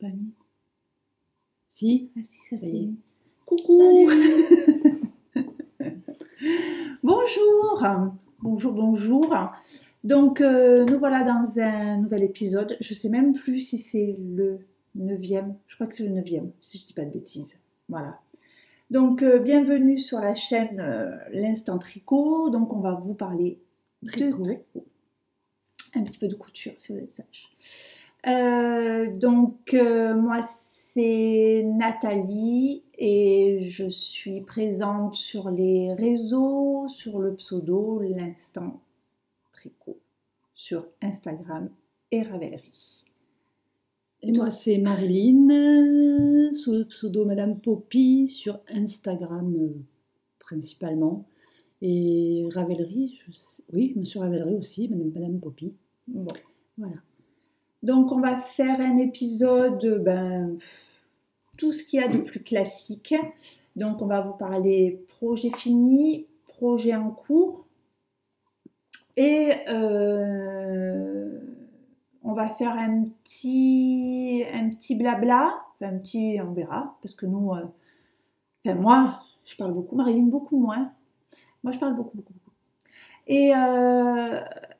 pas mis. Si. Ah si, ça Ça s'est y est. mis. Coucou. Bonjour. Bonjour. Donc, nous voilà dans un nouvel épisode. Je sais même plus si c'est le 9e. Je crois que c'est le 9e, si je dis pas de bêtises. Voilà. Donc, bienvenue sur la chaîne L'Instant Tricot. Donc, on va vous parler de Tricot. tricot. Un petit peu de couture, si vous êtes sage. Moi, c'est Nathalie et je suis présente sur les réseaux, sur le pseudo L'Instant Tricot, sur Instagram et Ravelry. Et moi, c'est Marilyn, sous le pseudo Madame Poppy, sur Instagram principalement. Et Ravelry, oui, Monsieur Ravelry aussi, Madame Poppy. Bon. Voilà. Donc, on va faire un épisode, tout ce qu'il y a de plus classique. Donc, on va vous parler projet fini, projet en cours. Et on va faire un petit blabla. Enfin, on verra. Parce que nous, moi, je parle beaucoup. Marilyn, beaucoup moins. Moi, je parle beaucoup. Et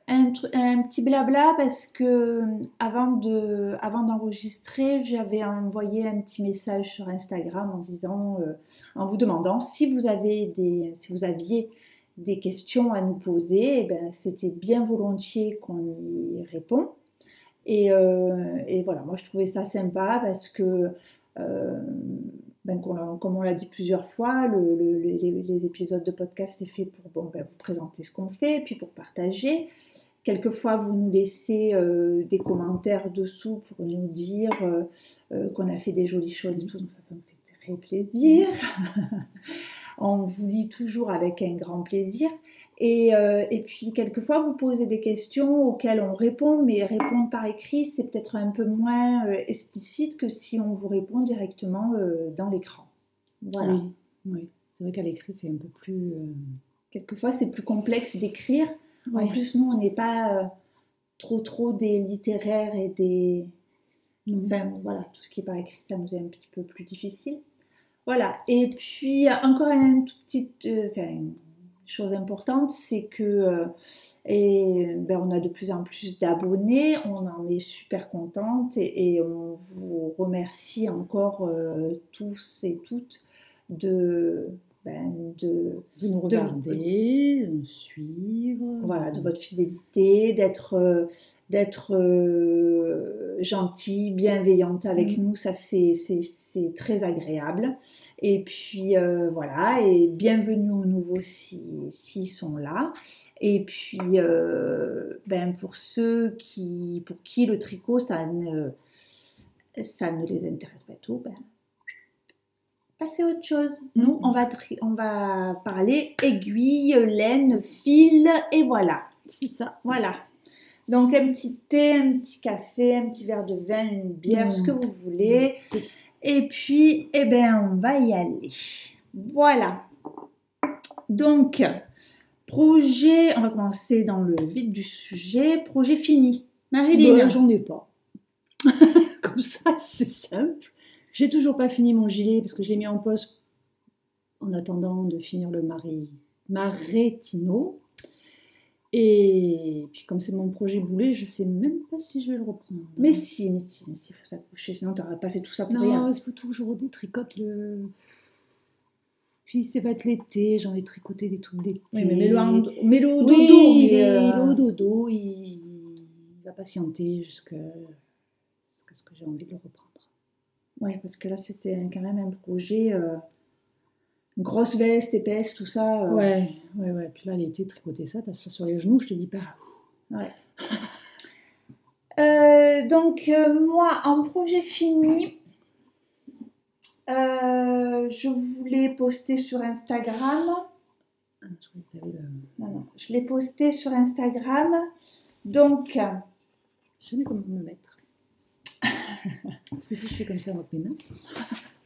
un petit blabla parce que avant d'enregistrer, j'avais envoyé un petit message sur Instagram en disant, en vous demandant si vous aviez des questions à nous poser, et ben, c'était bien volontiers qu'on y répond. Et voilà, moi je trouvais ça sympa parce que comme on l'a dit plusieurs fois, les épisodes de podcast, c'est fait pour vous présenter ce qu'on fait, puis pour partager. Quelquefois, vous nous laissez des commentaires dessous pour nous dire qu'on a fait des jolies choses et tout, donc ça me fait très plaisir. On vous lit toujours avec un grand plaisir. Et puis, quelquefois, vous posez des questions auxquelles on répond, mais répondre par écrit, c'est peut-être un peu moins explicite que si on vous répond directement dans l'écran. Voilà. Oui. C'est vrai qu'à l'écrit, c'est un peu plus... Quelquefois, c'est plus complexe d'écrire. Oui. En plus, nous, on n'est pas trop des littéraires et des... Enfin, voilà, tout ce qui est par écrit, ça nous est un petit peu plus difficile. Voilà. Et puis, encore une chose importante, c'est que on a de plus en plus d'abonnés, on en est super contente et on vous remercie encore tous et toutes de nous regarder, de nous suivre. Voilà, de votre fidélité, d'être gentille, bienveillante avec nous, ça c'est très agréable. Et puis voilà, et bienvenue aux nouveaux s'ils sont là. Et puis pour ceux pour qui le tricot ça ne les intéresse pas tout, passer à autre chose. Nous, on va parler aiguille, laine, fil, et voilà. C'est ça. Voilà. Donc, un petit thé, un petit café, un petit verre de vin, une bière, ce que vous voulez. Et puis, on va y aller. Voilà. Donc, projet, on va commencer dans le vif du sujet. Projet fini. Marilyn. J'en ai pas. Comme ça, c'est simple. J'ai toujours pas fini mon gilet parce que je l'ai mis en pause en attendant de finir le Maretino. Et puis comme c'est mon projet boulet, je sais même pas si je vais le reprendre. Mais si, il faut s'accrocher, sinon tu n'aurais pas fait tout ça pour rien. Non, il faut toujours détricoter le... Puis c'est pas que l'été, j'ai envie de tricoter des trucs d'été. Oui, mais mets-le au dodo. Oui, mets-le au dodo, il va patienter jusqu'à ce que j'ai envie de le reprendre. Oui, parce que là, c'était quand même un projet, une grosse veste épaisse, tout ça. Ouais. Puis là, l'été, tricoter ça, t'as ça sur les genoux, je te dis pas. Ouais. Moi, en projet fini, je voulais poster sur Instagram. Non, je l'ai posté sur Instagram. Donc, je sais pas comment me mettre. Parce que si je fais comme ça avec mes mains.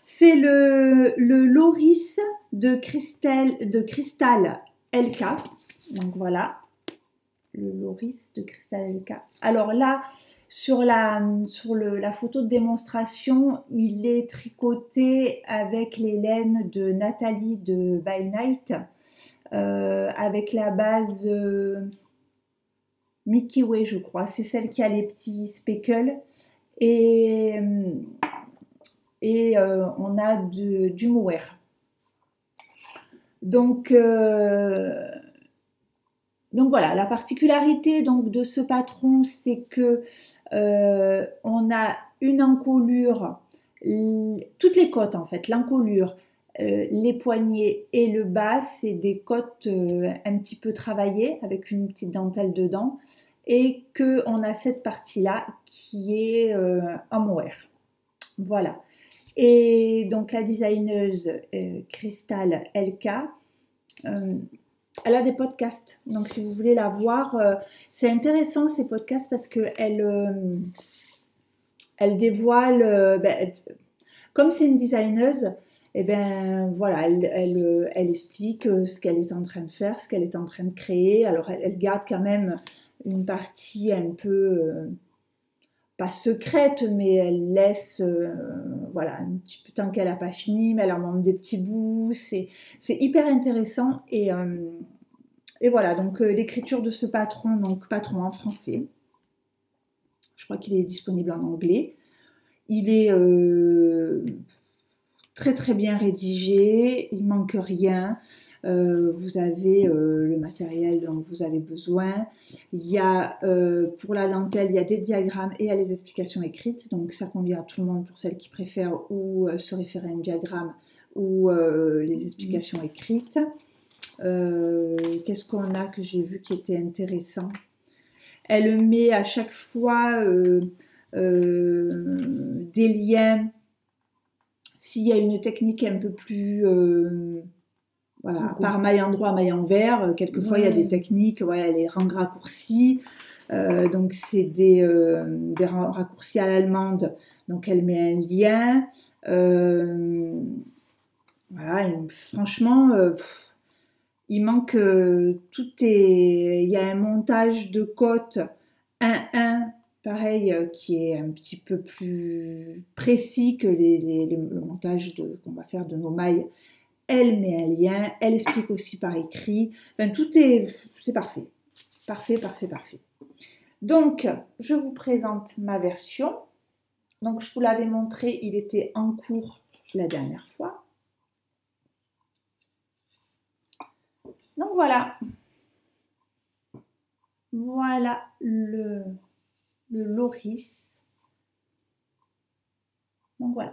C'est le Loris de Cristal LK. Donc voilà, le Loris de Cristal LK. Alors là, la photo de démonstration, il est tricoté avec les laines de Nathalie de By Night, avec la base Mickey Way, je crois. C'est celle qui a les petits speckles. Et on a du mohair. Donc voilà, la particularité donc, de ce patron, c'est que on a une encolure, toutes les côtes en fait, l'encolure, les poignets et le bas, c'est des côtes un petit peu travaillées avec une petite dentelle dedans, et que on a cette partie-là qui est en mohair. Voilà. Et donc la designeuse Crystal LK, elle a des podcasts. Donc si vous voulez la voir, c'est intéressant ces podcasts parce que elle dévoile, comme c'est une designeuse, et ben voilà, elle explique ce qu'elle est en train de faire, ce qu'elle est en train de créer. Alors elle garde quand même une partie un peu pas secrète, mais elle laisse, voilà, un petit peu tant qu'elle n'a pas fini, mais elle en montre des petits bouts. C'est hyper intéressant. Et voilà, donc l'écriture de ce patron, donc patron en français. Je crois qu'il est disponible en anglais. Il est très très bien rédigé, il manque rien. Vous avez le matériel dont vous avez besoin. Il y a pour la dentelle, il y a des diagrammes et il y a les explications écrites. Donc ça convient à tout le monde pour celles qui préfèrent ou se référer à un diagramme ou les explications écrites. Qu'est-ce qu'on a que j'ai vu qui était intéressant? Elle met à chaque fois des liens. S'il y a une technique un peu plus voilà, par maille endroit, maille envers, quelquefois il y a des techniques, voilà, les rangs raccourcis, donc c'est des raccourcis à l'allemande, donc elle met un lien, voilà, et franchement, il manque, il y a un montage de côte 1-1, pareil, qui est un petit peu plus précis que le montage qu'on va faire de nos mailles. Elle met un lien, elle explique aussi par écrit. Enfin, c'est parfait. Parfait, parfait, parfait. Donc, je vous présente ma version. Donc, je vous l'avais montré, il était en cours la dernière fois. Donc, voilà. Voilà le loris. Donc, voilà.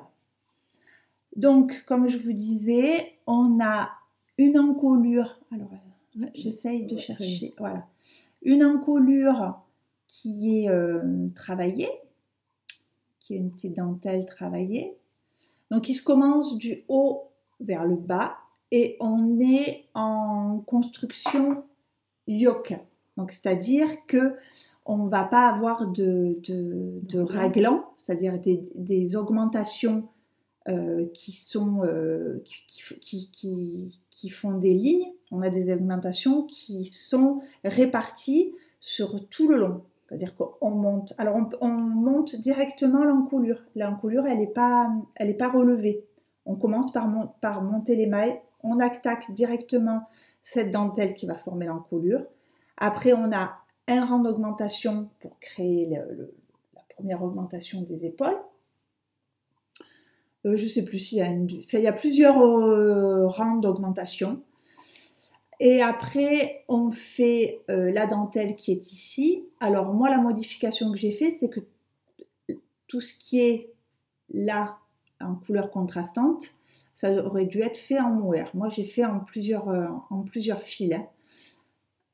Donc, comme je vous disais, on a une encolure. Alors, j'essaye de chercher. Voilà. Une encolure qui est travaillée, qui est une petite dentelle travaillée. Donc, il se commence du haut vers le bas et on est en construction yoke. Donc, c'est-à-dire que on ne va pas avoir de raglan, c'est-à-dire des augmentations qui font des lignes. On a des augmentations qui sont réparties sur tout le long. C'est-à-dire qu'on monte. Alors on monte directement l'encolure. L'encolure, elle n'est pas relevée. On commence par monter les mailles. On attaque directement cette dentelle qui va former l'encolure. Après, on a un rang d'augmentation pour créer la première augmentation des épaules. Je ne sais plus s'il y a il y a plusieurs rangs d'augmentation. Et après, on fait la dentelle qui est ici. Alors moi, la modification que j'ai fait, c'est que tout ce qui est là, en couleur contrastante, ça aurait dû être fait en mohair. Moi, j'ai fait en plusieurs fils.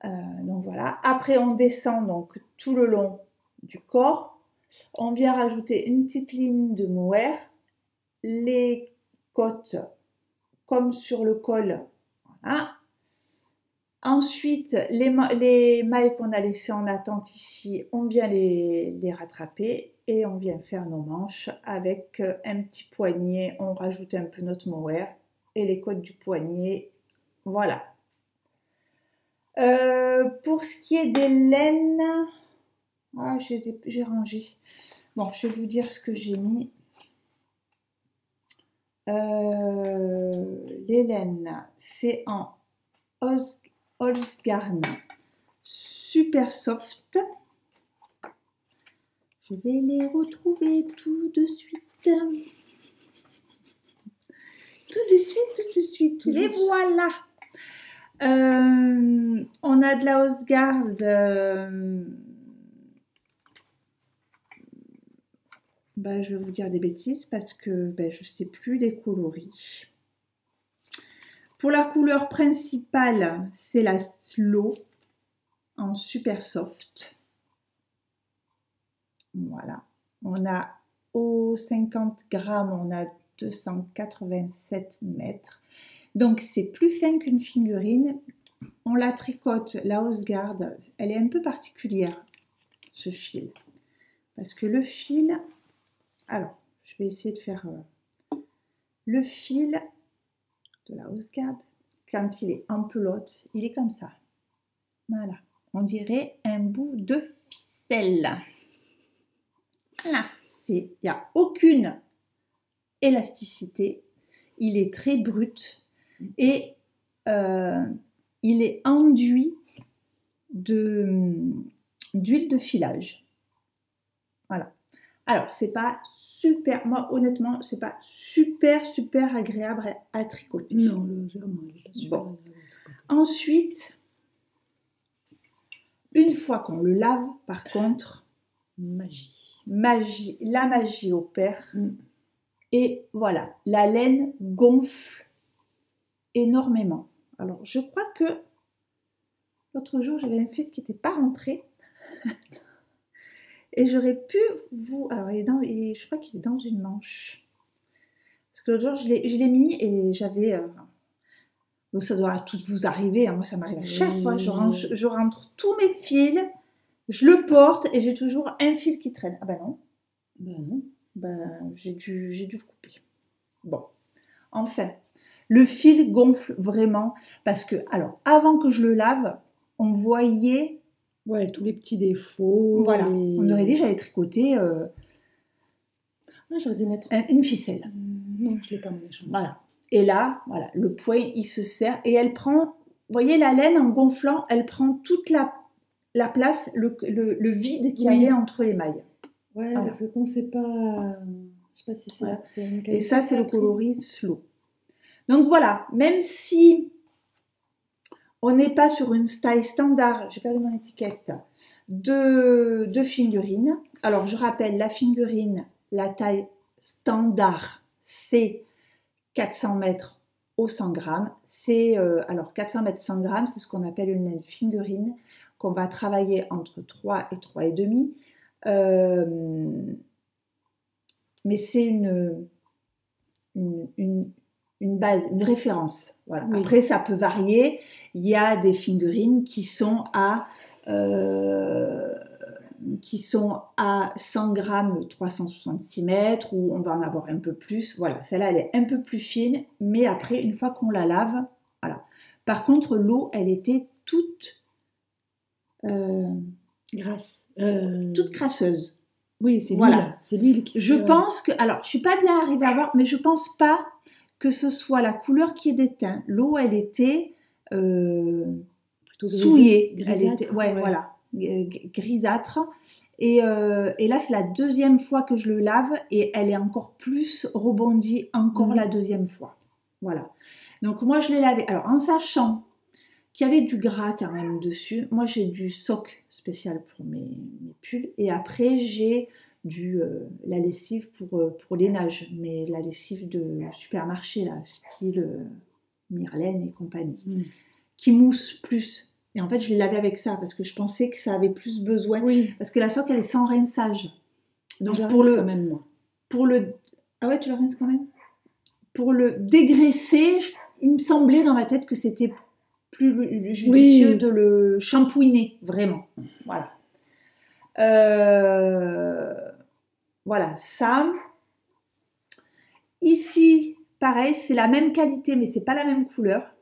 Donc voilà. Après, on descend donc tout le long du corps. On vient rajouter une petite ligne de mohair. Les côtes comme sur le col. Voilà. Ensuite, les mailles qu'on a laissées en attente ici, on vient les rattraper et on vient faire nos manches avec un petit poignet. On rajoute un peu notre mohair et les côtes du poignet. Voilà. Pour ce qui est des laines, Ah, j'ai rangé. Bon, je vais vous dire ce que j'ai mis. Les laines, c'est en Holzgarn super soft. Je vais les retrouver tout de suite. Tout de suite, tout de suite. Les voilà. On a de la Holzgarn. Je vais vous dire des bêtises parce que je ne sais plus les coloris. Pour la couleur principale, c'est la Slow en super soft. Voilà. On a aux 50 grammes, on a 287 mètres. Donc c'est plus fin qu'une figurine. On la tricote, la Holzgarn, elle est un peu particulière, ce fil. Parce que le fil, alors je vais essayer de faire le fil de la Holzgarn, quand il est en pelote, il est comme ça. Voilà, on dirait un bout de ficelle. Voilà, il n'y a aucune élasticité, il est très brut et il est enduit d'huile de filage. Voilà. Alors, c'est pas super, moi honnêtement, c'est pas super agréable à tricoter. Non, le Holzgarn, il est pas super agréable à tricoter. Ensuite, une fois qu'on le lave, par contre, la magie opère. Et voilà, la laine gonfle énormément. Alors, je crois que l'autre jour, j'avais un fil qui n'était pas rentré. Et j'aurais pu vous... Alors, je crois qu'il est dans une manche. Parce que l'autre jour, je l'ai mis et j'avais... Donc, ça doit tout vous arriver. Hein. Moi, ça m'arrive à chaque fois. Je rentre tous mes fils, je le porte et j'ai toujours un fil qui traîne. Ah ben non. J'ai dû le couper. Bon. Enfin, le fil gonfle vraiment. Parce que, alors, avant que je le lave, on voyait... Ouais, tous les petits défauts. Voilà, on aurait dit j'avais tricoté j'aurais dû mettre une ficelle. Non, je ne l'ai pas mon échange. Voilà. Et là, voilà, le point, il se serre et elle prend, vous voyez la laine en gonflant, elle prend toute la place, le vide qu'il y avait entre les mailles. Ouais, voilà. Parce que qu'on ne sait pas, je ne sais pas si c'est voilà. C'est une et ça, c'est le coloris Slow. Donc voilà, même si on n'est pas sur une taille standard, j'ai perdu mon étiquette, de figurine. Alors, je rappelle, la figurine, la taille standard, c'est 400 mètres au 100 grammes. Alors, 400 mètres 100 grammes, c'est ce qu'on appelle une laine figurine qu'on va travailler entre 3 et 3,5. Mais c'est une base, une référence. Voilà. Oui. Après, ça peut varier. Il y a des figurines qui sont à 100 grammes, 366 mètres, ou on va en avoir un peu plus. Voilà, celle-là, elle est un peu plus fine, mais après, une fois qu'on la lave, voilà. Par contre, l'eau, elle était toute toute crasseuse. Oui, c'est voilà. C'est l'huile qui... Je pense que... Alors, je ne suis pas bien arrivée à voir, mais je ne pense pas que ce soit la couleur qui est déteinte. L'eau, elle était plutôt souillée. Grisâtre. Elle était, voilà, grisâtre. Et là, c'est la deuxième fois que je le lave et elle est encore plus rebondie la deuxième fois. Voilà. Donc, moi, je l'ai lavé. Alors, en sachant qu'il y avait du gras quand même dessus, moi, j'ai du soc spécial pour mes pulls. Et après, j'ai la lessive pour les nages, mais la lessive de supermarché, là, style Myrlène et compagnie, qui mousse plus. Et en fait, je l'ai lavé avec ça parce que je pensais que ça avait plus besoin. Oui. Parce que la soc, elle est sans rinçage. Donc, quand même, moi. Ah ouais, tu le rinces quand même? Pour le dégraisser, il me semblait dans ma tête que c'était plus judicieux de le shampouiner, vraiment. Voilà. Voilà, ça. Ici, pareil, c'est la même qualité, mais c'est pas la même couleur.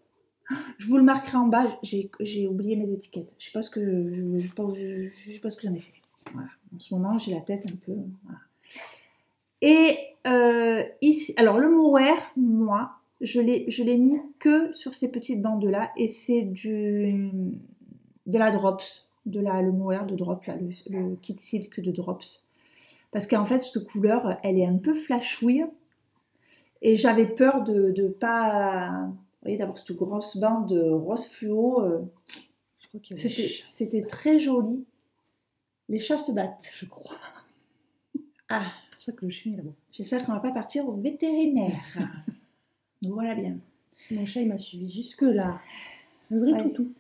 Je vous le marquerai en bas. J'ai oublié mes étiquettes. Je sais pas ce que j'en ai fait. Voilà. En ce moment, j'ai la tête un peu... Voilà. Et ici, alors le mohair, moi, je l'ai mis que sur ces petites bandes-là, et c'est de la Drops, le mohair de Drops, là, le kit silk de Drops. Parce qu'en fait, cette couleur, elle est un peu flashouille, et j'avais peur de pas... Vous voyez, d'avoir cette grosse bande rose fluo. C'était très joli. Les chats se battent. Je crois. Ah, c'est pour ça que le chien est là-bas. J'espère qu'on va pas partir au vétérinaire. Donc voilà bien. Mon chat, il m'a suivi jusque-là. Un vrai toutou.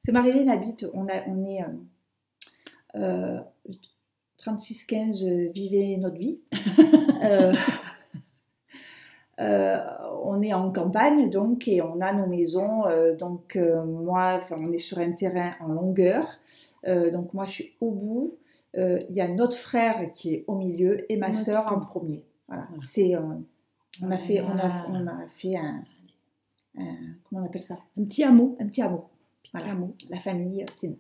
C'est Marilyn habite, on est 36-15, vivez notre vie. On est en campagne donc, et on a nos maisons. Moi, on est sur un terrain en longueur. Donc moi, je suis au bout. Il y a notre frère qui est au milieu et ma sœur en premier. Voilà. On a fait un comment on appelle ça? Un petit hameau. Un petit hameau. Voilà. Hameau. La famille, c'est nous.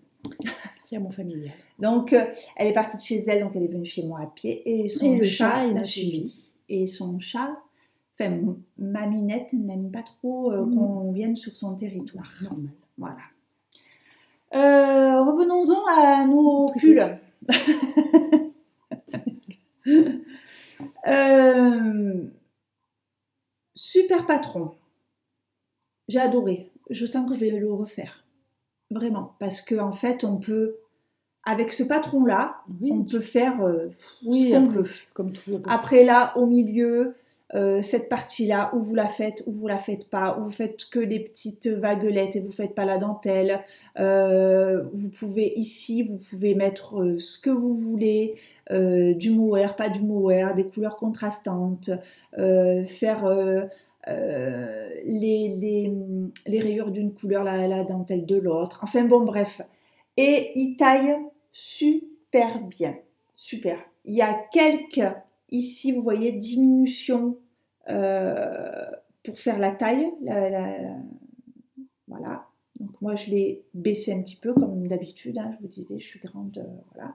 Petit hameut familial. Donc, elle est partie de chez elle, donc elle est venue chez moi à pied. Et le chat, il m'a suivi. Et son chat, ma Minette n'aime pas trop qu'on vienne sur son territoire. Normal. Voilà. Revenons-en à nos pulls. Super patron. J'ai adoré. Je sens que je vais le refaire. Vraiment. Parce qu'en fait, on peut, avec ce patron-là, on peut faire ce qu'on veut. Comme tout. Après là, au milieu, cette partie-là, où vous la faites pas, où vous faites que les petites vaguelettes et vous faites pas la dentelle. Vous pouvez ici, vous pouvez mettre ce que vous voulez, du mohair, pas du mohair, des couleurs contrastantes, faire les rayures d'une couleur, la dentelle de l'autre. Enfin bon, bref. Et il taille super bien. Super. Il y a quelques, ici, vous voyez, diminutions pour faire la taille. Voilà. Donc moi, je l'ai baissé un petit peu, comme d'habitude. Hein, je vous disais, je suis grande. Voilà.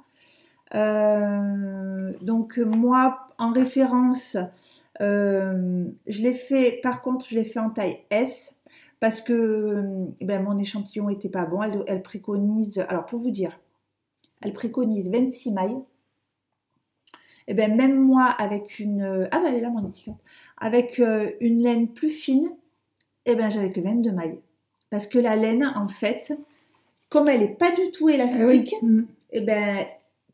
Donc moi, en référence, je l'ai fait, par contre, je l'ai fait en taille S parce que mon échantillon était pas bon. Elle préconise, alors pour vous dire, elle préconise 26 mailles. Et bien même moi, avec une, elle est là mon étiquette, avec une laine plus fine, j'avais que 22 mailles. Parce que la laine, en fait, comme elle n'est pas du tout élastique,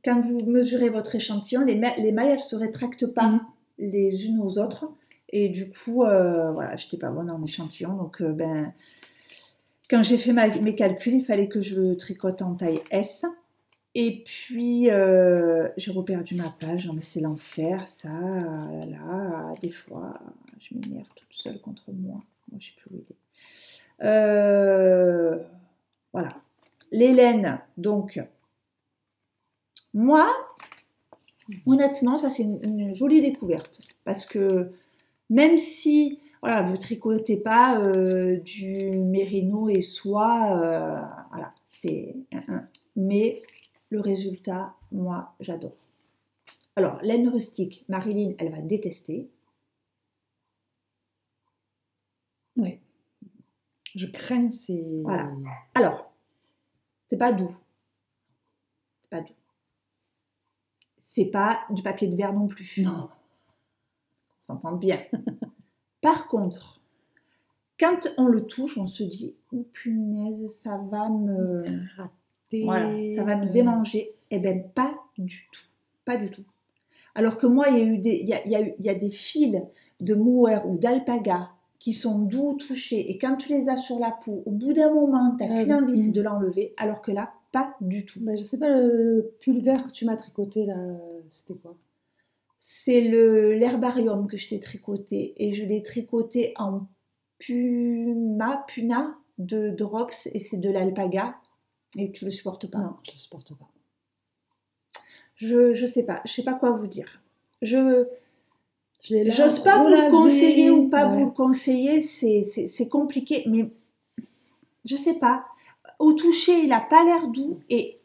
quand vous mesurez votre échantillon, les mailles, elles ne se rétractent pas les unes aux autres. Et du coup, voilà, je n'étais pas bonne en échantillon. Donc, quand j'ai fait mes calculs, il fallait que je tricote en taille S. Et puis, j'ai reperdu ma page. Mais c'est l'enfer, ça. Là, des fois, je m'énerve toute seule contre moi. Moi, je ne sais plus où il est. Voilà. Les laines, donc... Moi, honnêtement, ça c'est une jolie découverte. Parce que même si voilà, vous ne tricotez pas du mérino et soie, voilà, c'est mais le résultat, moi, j'adore. Alors, laine rustique, Marilyn, elle va détester. Oui. Je crains, c'est... Voilà. Alors, c'est pas doux. C'est pas doux. C'est pas du papier de verre non plus. Non. On s'entend bien. Par contre, quand on le touche, on se dit « Oh punaise, ça va me... rater. Voilà, ça va me démanger. » Eh bien, pas du tout. Pas du tout. Alors que moi, il y a des fils de mohair ou d'alpaga qui sont doux au toucher. Et quand tu les as sur la peau, au bout d'un moment, tu n'as qu'une envie, c'est de l'enlever. Alors que là, pas du tout. Je sais pas, le pull vert que tu m'as tricoté là, c'était quoi? C'est l'herbarium que je t'ai tricoté. Et je l'ai tricoté en puna de Drops. Et c'est de l'alpaga. Et tu le supportes pas? Non, je le supporte pas. Je sais pas. Je sais pas quoi vous dire. J'ose J'ose pas vous le conseiller ou pas vous le conseiller. C'est compliqué. Mais je sais pas. Au toucher, il n'a pas l'air doux. Et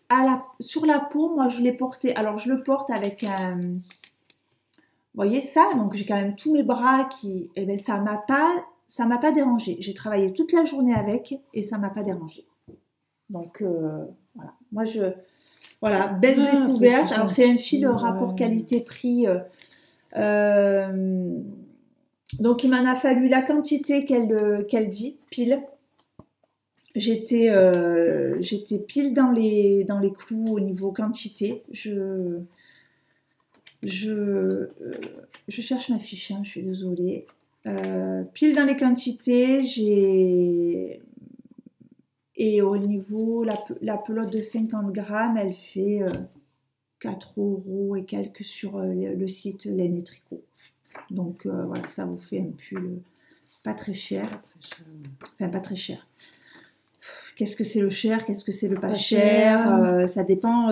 sur la peau, moi je l'ai porté, alors je le porte avec un, vous voyez ça, donc j'ai quand même tous mes bras qui, eh ben ça m'a pas dérangé. J'ai travaillé toute la journée avec et ça m'a pas dérangé. Donc voilà, voilà, belle découverte. Alors c'est un fil rapport qualité-prix. Donc il m'en a fallu la quantité qu'elle dit, pile. J'étais pile dans les clous au niveau quantité. Je cherche ma fiche, hein, je suis désolée. Pile dans les quantités, et au niveau, la pelote de 50 grammes, elle fait 4 € et quelques sur le site Laine et Tricot. Donc voilà, ça vous fait un pull pas très cher. Enfin, pas très cher. Qu'est-ce que c'est le cher, qu'est-ce que c'est le pas cher, ça dépend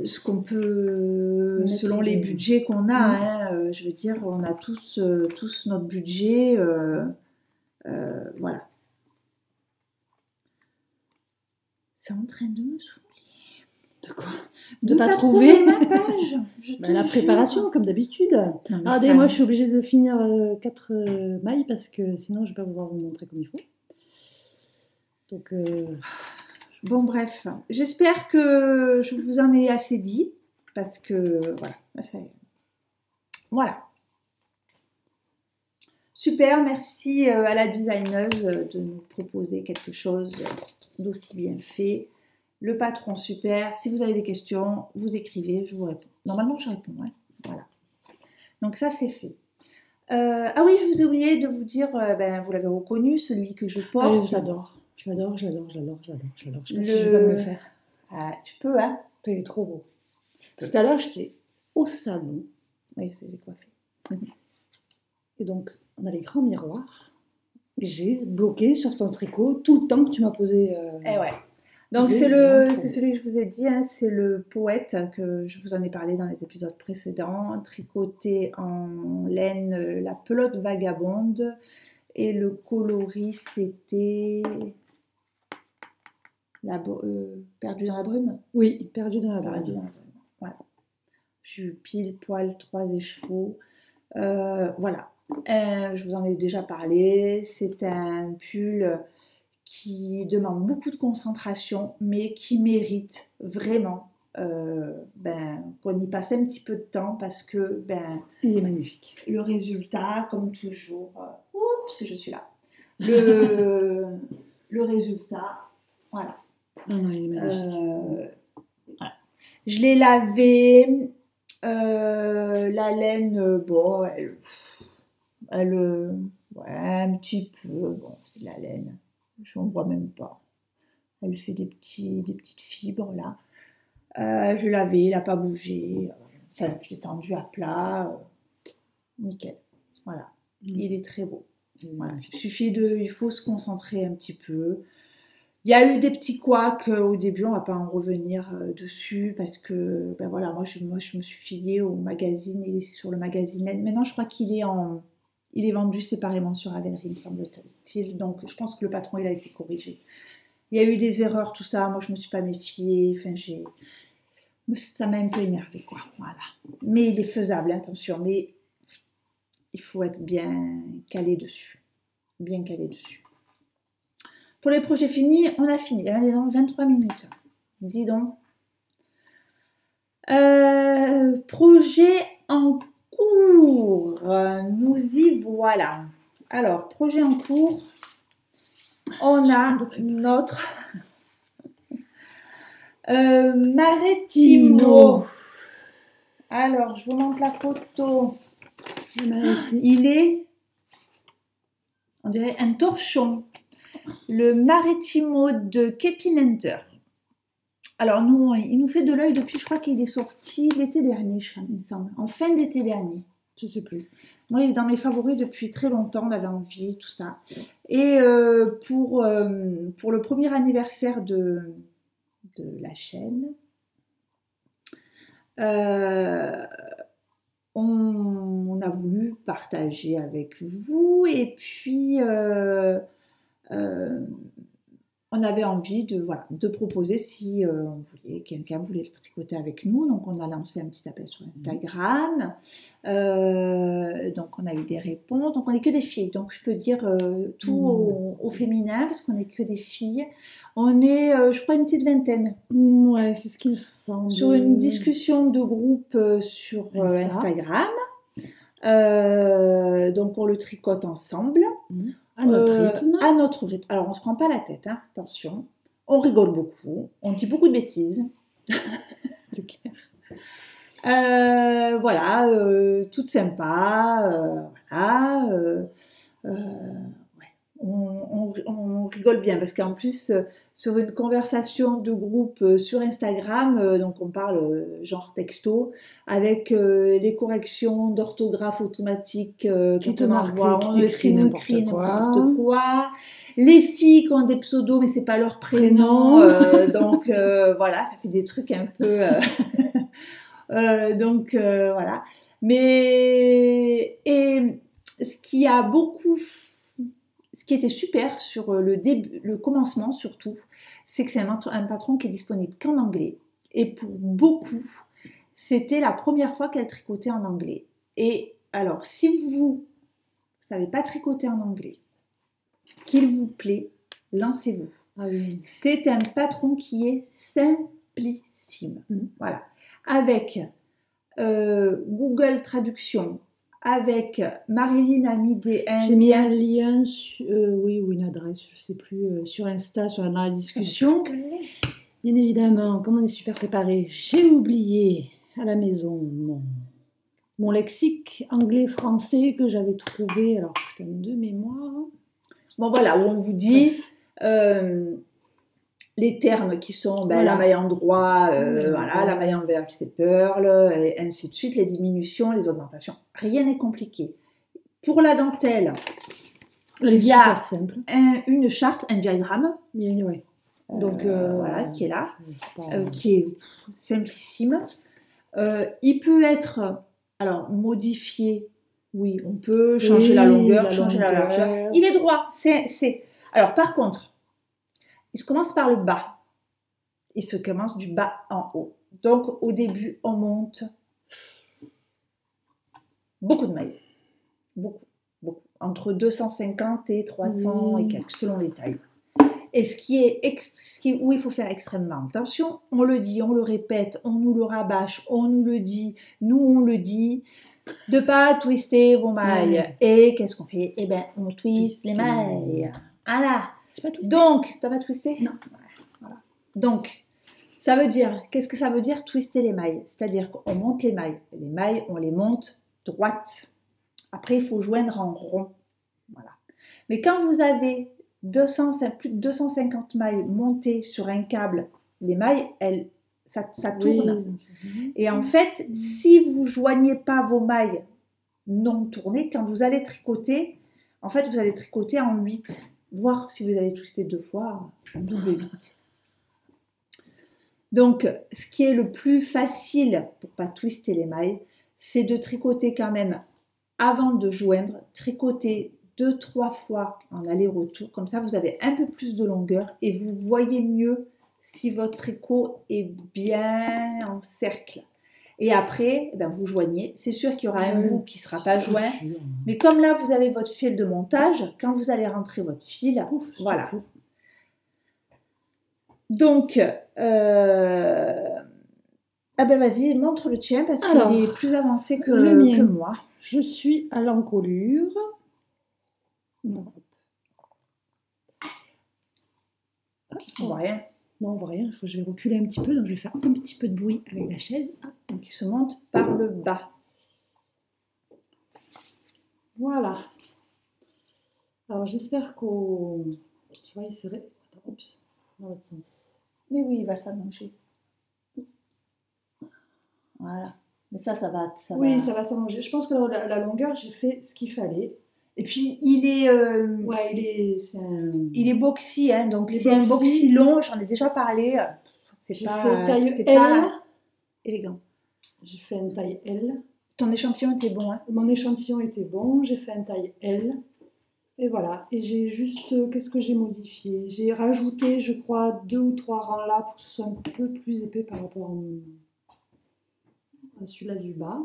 ce qu'on peut, selon les budgets qu'on a. Hein, je veux dire, on a tous notre budget. Voilà. C'est en train de me saouler. De quoi? De pas trouver ma page. La préparation, comme d'habitude. Regardez, moi je suis obligée de finir 4 mailles parce que sinon je ne vais pas pouvoir vous montrer comme il faut. Donc, bon, bref, j'espère que je vous en ai assez dit parce que voilà. Super, merci à la designeuse de nous proposer quelque chose d'aussi bien fait. Le patron, super. Si vous avez des questions, vous écrivez, je vous réponds. Normalement, je réponds. Hein. Voilà. Donc ça, c'est fait. Ah oui, je vous ai oublié de vous dire, vous l'avez reconnu, celui que je porte. J'adore. Je sais pas si je vais pas me le faire. Ah, tu peux, hein. Il est trop beau. Tout à l'heure, j'étais au salon. Oui, c'est coiffé. Et donc, on a les grands miroirs. Et j'ai bloqué sur ton tricot tout le temps que tu m'as posé. Eh ouais. Donc c'est celui que je vous ai dit, hein, c'est le poète que je vous en ai parlé dans les épisodes précédents, tricoté en laine, la pelote vagabonde, et le coloris c'était perdu dans la brume. Oui, perdu dans la brume. Perdu dans la brume. Voilà. J'ai eu pile poil 3 écheveaux. Voilà. Je vous en ai déjà parlé. C'est un pull qui demande beaucoup de concentration, mais qui mérite vraiment qu'on y passe un petit peu de temps parce que il est magnifique. Le résultat, comme toujours, oups, je suis là. Le résultat, voilà. Non, il est magnifique. Voilà. Je l'ai lavé, la laine, bon, un petit peu, bon, c'est de la laine. Je n'en vois même pas. Elle fait des petites fibres là. Je l'ai lavé, il n'a pas bougé. Enfin, je l'ai tendu à plat. Nickel. Voilà. Il est très beau. Voilà. Il faut se concentrer un petit peu. Il y a eu des petits couacs au début, on ne va pas en revenir dessus parce que, voilà, moi je me suis fiée au magazine, il est sur le magazine. Maintenant, je crois qu'il est vendu séparément sur Ravelry, me semble-t-il. Donc, je pense que le patron, il a été corrigé. Il y a eu des erreurs, tout ça. Moi, je ne me suis pas méfiée. Enfin, ça m'a un peu énervée, quoi. Voilà. Mais il est faisable, attention. Mais il faut être bien calé dessus. Bien calé dessus. Pour les projets finis, on a fini. On est dans 23 minutes. Dis donc. Projet en cours. Nous y voilà. Alors, projet en cours. On a notre Marettimo. Alors, je vous montre la photo. Il est, on dirait, un torchon. Le Marettimo de Kathleen Hunter. Alors, il nous fait de l'œil depuis, je crois qu'il est sorti l'été dernier, il me semble. En fin d'été dernier. Je ne sais plus. Moi, il est dans mes favoris depuis très longtemps, on avait envie, tout ça. Et pour le premier anniversaire de la chaîne, on a voulu partager avec vous et puis on avait envie de, voilà, de proposer si quelqu'un voulait le tricoter avec nous. Donc, on a lancé un petit appel sur Instagram. Donc, on a eu des réponses. Donc, on n'est que des filles. Donc, je peux dire tout au féminin parce qu'on n'est que des filles. On est, je crois, une petite vingtaine. Ouais, c'est ce qui me semble. Sur une discussion de groupe sur Instagram. Donc, on le tricote ensemble. À notre rythme. À notre rythme. Alors, on ne se prend pas la tête, hein, attention. On rigole beaucoup. On dit beaucoup de bêtises. C'est clair. Voilà, toute sympa. Voilà. Ouais. On rigole bien parce qu'en plus, sur une conversation de groupe sur Instagram, donc on parle genre texto, avec les corrections d'orthographe automatiques quand on envoie, on écrit n'importe quoi. Les filles qui ont des pseudos, mais c'est pas leur prénom, donc voilà, ça fait des trucs un peu. Donc voilà. Mais et ce qui était super sur le commencement surtout, c'est que c'est un patron qui est disponible qu'en anglais. Et pour beaucoup, c'était la première fois qu'elle tricotait en anglais. Et alors, si vous ne savez pas tricoter en anglais, qu'il vous plaît, lancez-vous. Ah oui. C'est un patron qui est simplissime. Voilà. Avec Google Traduction, avec Marilyn a mis J'ai mis un lien, oui, ou une adresse, je ne sais plus, sur Insta, dans la discussion. Bien évidemment, comme on est super préparé, j'ai oublié à la maison mon lexique anglais-français que j'avais trouvé, alors putain de mémoire. Bon voilà, où on vous dit les termes qui sont la maille en droit, voilà, la maille envers c'est pearl, et ainsi de suite, les diminutions, les augmentations. Rien n'est compliqué. Pour la dentelle, il y a une charte, un diagramme, ouais. Donc voilà, qui est là, qui est simplissime. Il peut être modifié. Oui, on peut changer la longueur, changer la largeur. Il est droit. Alors par contre, il se commence par le bas. Il se commence du bas en haut. Donc, au début, on monte beaucoup de mailles. Beaucoup. Entre 250 et 300 et quelques, selon les tailles. Et où il faut faire extrêmement attention, on le dit, on le répète, on nous le rabâche, on nous le dit, nous on le dit, de pas twister vos mailles. Et qu'est-ce qu'on fait? Eh bien, on twiste les mailles. Voilà. Donc, t'as pas twisté? Non. Voilà. Donc, ça veut dire, qu'est-ce que ça veut dire twister les mailles? C'est-à-dire qu'on monte les mailles. Les mailles, on les monte droites. Après, il faut joindre en rond. Voilà. Mais quand vous avez plus de 250 mailles montées sur un câble, les mailles, ça tourne. Oui. Et en fait, si vous ne joignez pas vos mailles non tournées, quand vous allez tricoter, en fait, vous allez tricoter en 8. Voir si vous avez twisté 2 fois, double 8. Donc, ce qui est le plus facile pour ne pas twister les mailles, c'est de tricoter quand même avant de joindre, tricoter 2-3 fois en aller-retour. Comme ça, vous avez un peu plus de longueur et vous voyez mieux si votre tricot est bien en cercle. Et après, vous joignez. C'est sûr qu'il y aura un bout qui ne sera pas joint. Mais comme là, vous avez votre fil de montage, quand vous allez rentrer votre fil, voilà. Donc, vas-y, montre le tien parce qu'il est plus avancé que moi. Je suis à l'encolure. On voit rien. Non, on voit rien. Je vais reculer un petit peu. Donc, je vais faire un petit peu de bruit avec la chaise. Donc, il se monte par le bas. Voilà. Alors, j'espère qu'on... Tu vois, il serait... Oups, dans l'autre sens. Mais oui, il va s'allonger. Voilà. Mais ça va. Oui, ça va s'allonger. Je pense que la longueur, j'ai fait ce qu'il fallait. Et puis, il est boxy, hein, donc c'est un boxy long, j'en ai déjà parlé. C'est pas élégant. J'ai fait une taille L. Ton échantillon était bon, hein? Mon échantillon était bon, j'ai fait une taille L. Et voilà, et j'ai juste, qu'est-ce que j'ai modifié? J'ai rajouté, je crois, 2 ou 3 rangs là pour que ce soit un peu plus épais par rapport à celui-là du bas.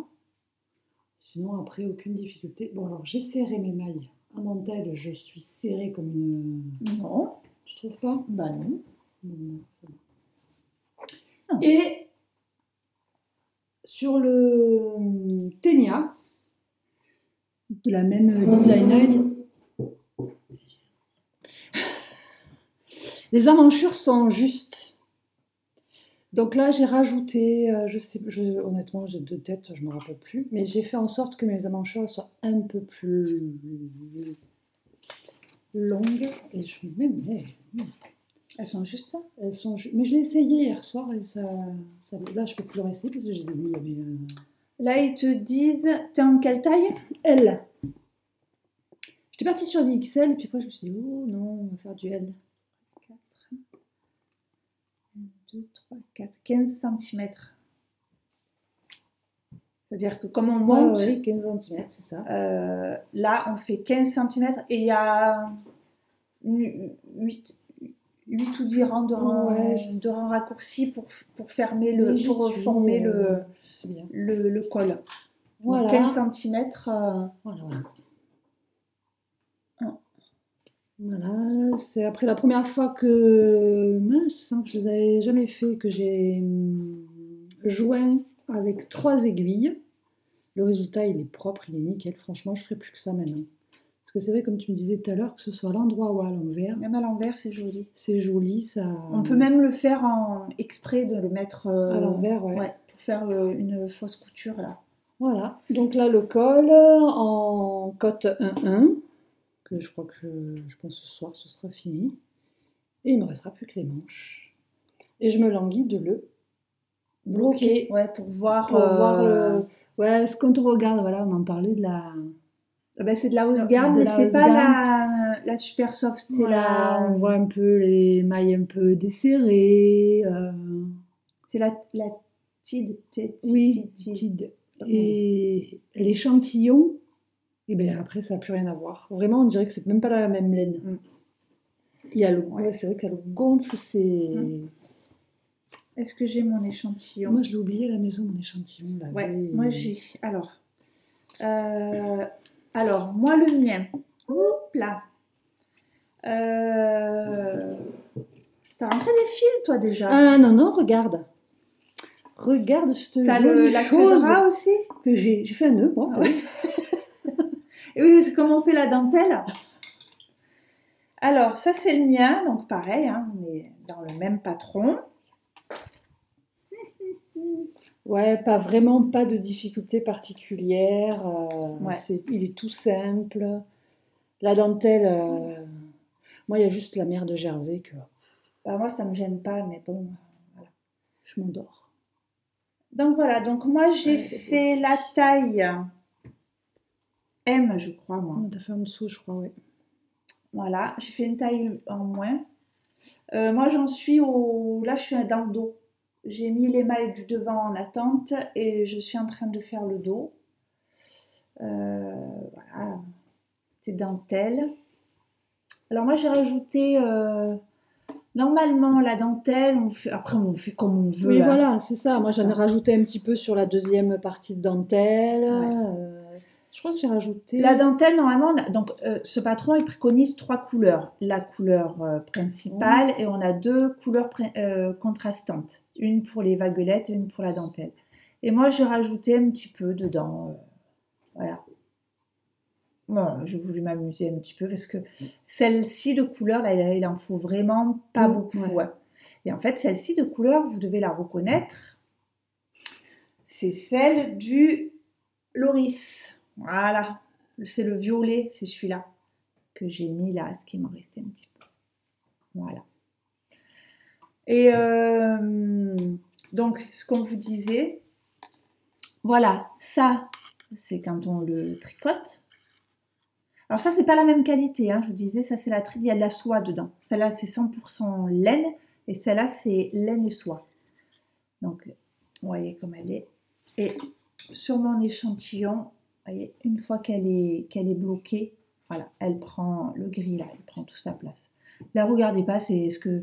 Sinon, après, aucune difficulté. Bon, alors j'ai serré mes mailles en dentelle, je suis serrée comme une... Non, Tu trouves pas? bah non. Non, c'est bon. Non. Et sur le Ténia, de la même designeuse, les emmanchures sont justes. Donc là, j'ai rajouté, honnêtement, j'ai deux têtes, je ne me rappelle plus, mais j'ai fait en sorte que mes emmanchures soient un peu plus longues. Et je me mets, Elles sont juste ça. elles sont mais je l'ai essayé hier soir et ça, là, je peux plus le réessayer parce que je les ai mis. Mais Là, ils te disent, t'es en quelle taille? L. J'étais partie sur des XL et puis après je me suis dit, oh non, on va faire du L. 4, 1, 2, 3, 4, 15 cm. C'est-à-dire que comme on monte, ouais, 15 cm, c'est ça. là, on fait 15 cm et il y a 8 ou 10 rangs de rangs raccourcis pour fermer pour former le col. Voilà. Donc 15 cm. Voilà, c'est après la première fois que je les avais jamais fait, que j'ai joint avec 3 aiguilles. Le résultat, il est propre, il est nickel. Franchement, je ferai plus que ça maintenant. Parce que c'est vrai, comme tu me disais tout à l'heure, que ce soit à l'endroit ou à l'envers. Même à l'envers, c'est joli. C'est joli, ça. On peut même le faire exprès de le mettre à l'envers, ouais. Pour faire une fausse couture là. Voilà. Donc là, le col en cote 1-1. Que je crois que je pense ce soir ce sera fini. Et il ne me restera plus que les manches. Et je me languis de le bloquer. Ouais, pour voir. Ouais, quand on regarde, voilà, on en parlait de la. Ben, c'est de la hausse gamme, mais c'est pas la super soft. C'est voilà, on voit un peu les mailles un peu desserrées. C'est la TID. Oui, TID. Et l'échantillon. Et bien après, ça n'a plus rien à voir. Vraiment, on dirait que c'est même pas la même laine. Il y a c'est vrai qu'elle gonfle, c'est... Est-ce que j'ai mon échantillon? Moi, je l'ai oublié à la maison, mon échantillon. Là, ouais, moi j'ai... Alors, moi le mien. Oups là. T'as rentré des fils, toi, déjà? Ah non, regarde. Regarde cette jolie la chose. T'as aussi que j'ai fait un nœud, moi. Ah ouais. Et oui, c'est comment on fait la dentelle. Alors, ça c'est le mien, donc pareil, hein, on est dans le même patron. Ouais, vraiment pas de difficulté particulière. Il est tout simple. La dentelle, moi il y a juste la mère de Jersey que... Bah, moi ça me gêne pas, mais bon, voilà. Je m'endors. Donc voilà, donc moi j'ai fait la taille M, je crois, moi. T'as fait en dessous, je crois, oui. Voilà, j'ai fait une taille en moins. Moi j'en suis là je suis dans le dos. J'ai mis les mailles du devant en attente et je suis en train de faire le dos. Voilà, c'est dentelle. Alors moi j'ai rajouté normalement la dentelle, après on fait comme on veut. Oui, hein. Voilà, c'est ça. Moi j'en ai rajouté un petit peu sur la deuxième partie de dentelle. Ouais. Je crois que j'ai rajouté... La dentelle, normalement, donc ce patron, il préconise 3 couleurs. La couleur principale et on a 2 couleurs contrastantes. Une pour les vaguelettes et une pour la dentelle. Et moi, j'ai rajouté un petit peu dedans. Voilà. Bon, j'ai voulu m'amuser un petit peu parce que celle-ci de couleur, là, il en faut vraiment pas beaucoup. Ouais. Et en fait, celle-ci de couleur, vous devez la reconnaître. C'est celle du Loris. Voilà, c'est le violet, c'est celui-là que j'ai mis là, ce qui m'en restait un petit peu. Voilà. Et donc, ce qu'on vous disait, voilà, ça, c'est quand on le tricote. Alors ça, c'est pas la même qualité, hein, je vous disais, ça c'est la il y a de la soie dedans. Celle-là, c'est 100% laine, et celle-là, c'est laine et soie. Donc, vous voyez comme elle est. Et sur mon échantillon, vous voyez, une fois qu'elle est bloquée, Voilà, elle prend le gris là, elle prend toute sa place. Là, regardez pas, c'est ce que...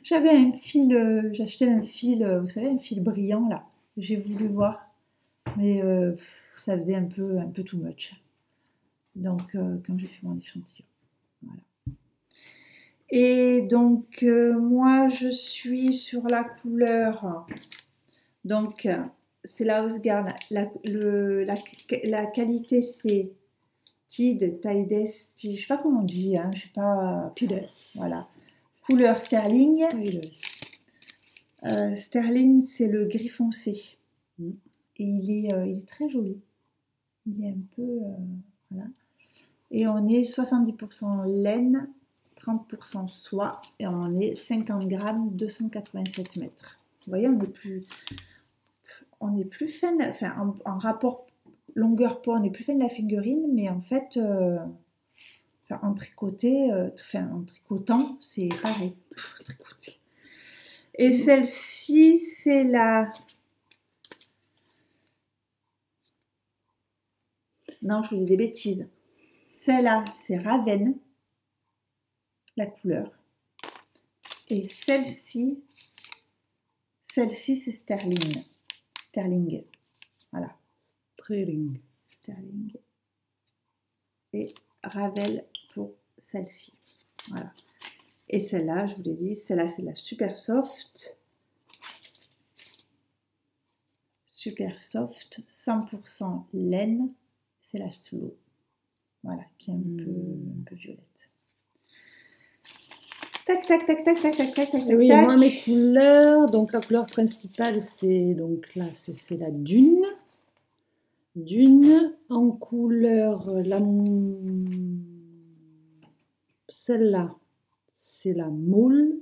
J'avais un fil, j'achetais un fil, vous savez, un fil brillant là. J'ai voulu voir, mais ça faisait un peu too much. Donc, quand j'ai fait mon échantillon, voilà. Et donc, moi, je suis sur la couleur. Donc, c'est la Hausgarn. La qualité, c'est Tides, je sais pas comment on dit, hein, je sais pas. Tides. Voilà. Couleur Sterling. Sterling, c'est le gris foncé. Et il est très joli. Il est un peu... voilà. Et on est 70% laine, 30% soie. Et on est 50 grammes, 287 mètres. Vous voyez, on est plus fin, enfin, en rapport longueur poids, on est plus fin de la figurine, mais en fait, en tricotant, c'est pareil. Tricoter. Et celle-ci, c'est la... Non, je vous dis des bêtises. Celle-là, c'est Ravenne, la couleur. Et celle-ci, c'est Sterling. Sterling. Voilà. Sterling. Et Ravel pour celle-ci. Voilà. Et celle-là, je vous l'ai dit, celle-là, c'est la Super Soft. Super Soft, 100% laine. C'est la Stulo. Voilà, qui est un peu violette. Tac, tac, tac, tac, tac, tac, tac, tac, oui, tac. moi, mes couleurs, donc la couleur principale, c'est donc là, c'est la dune. Dune en couleur, celle-là, c'est la moule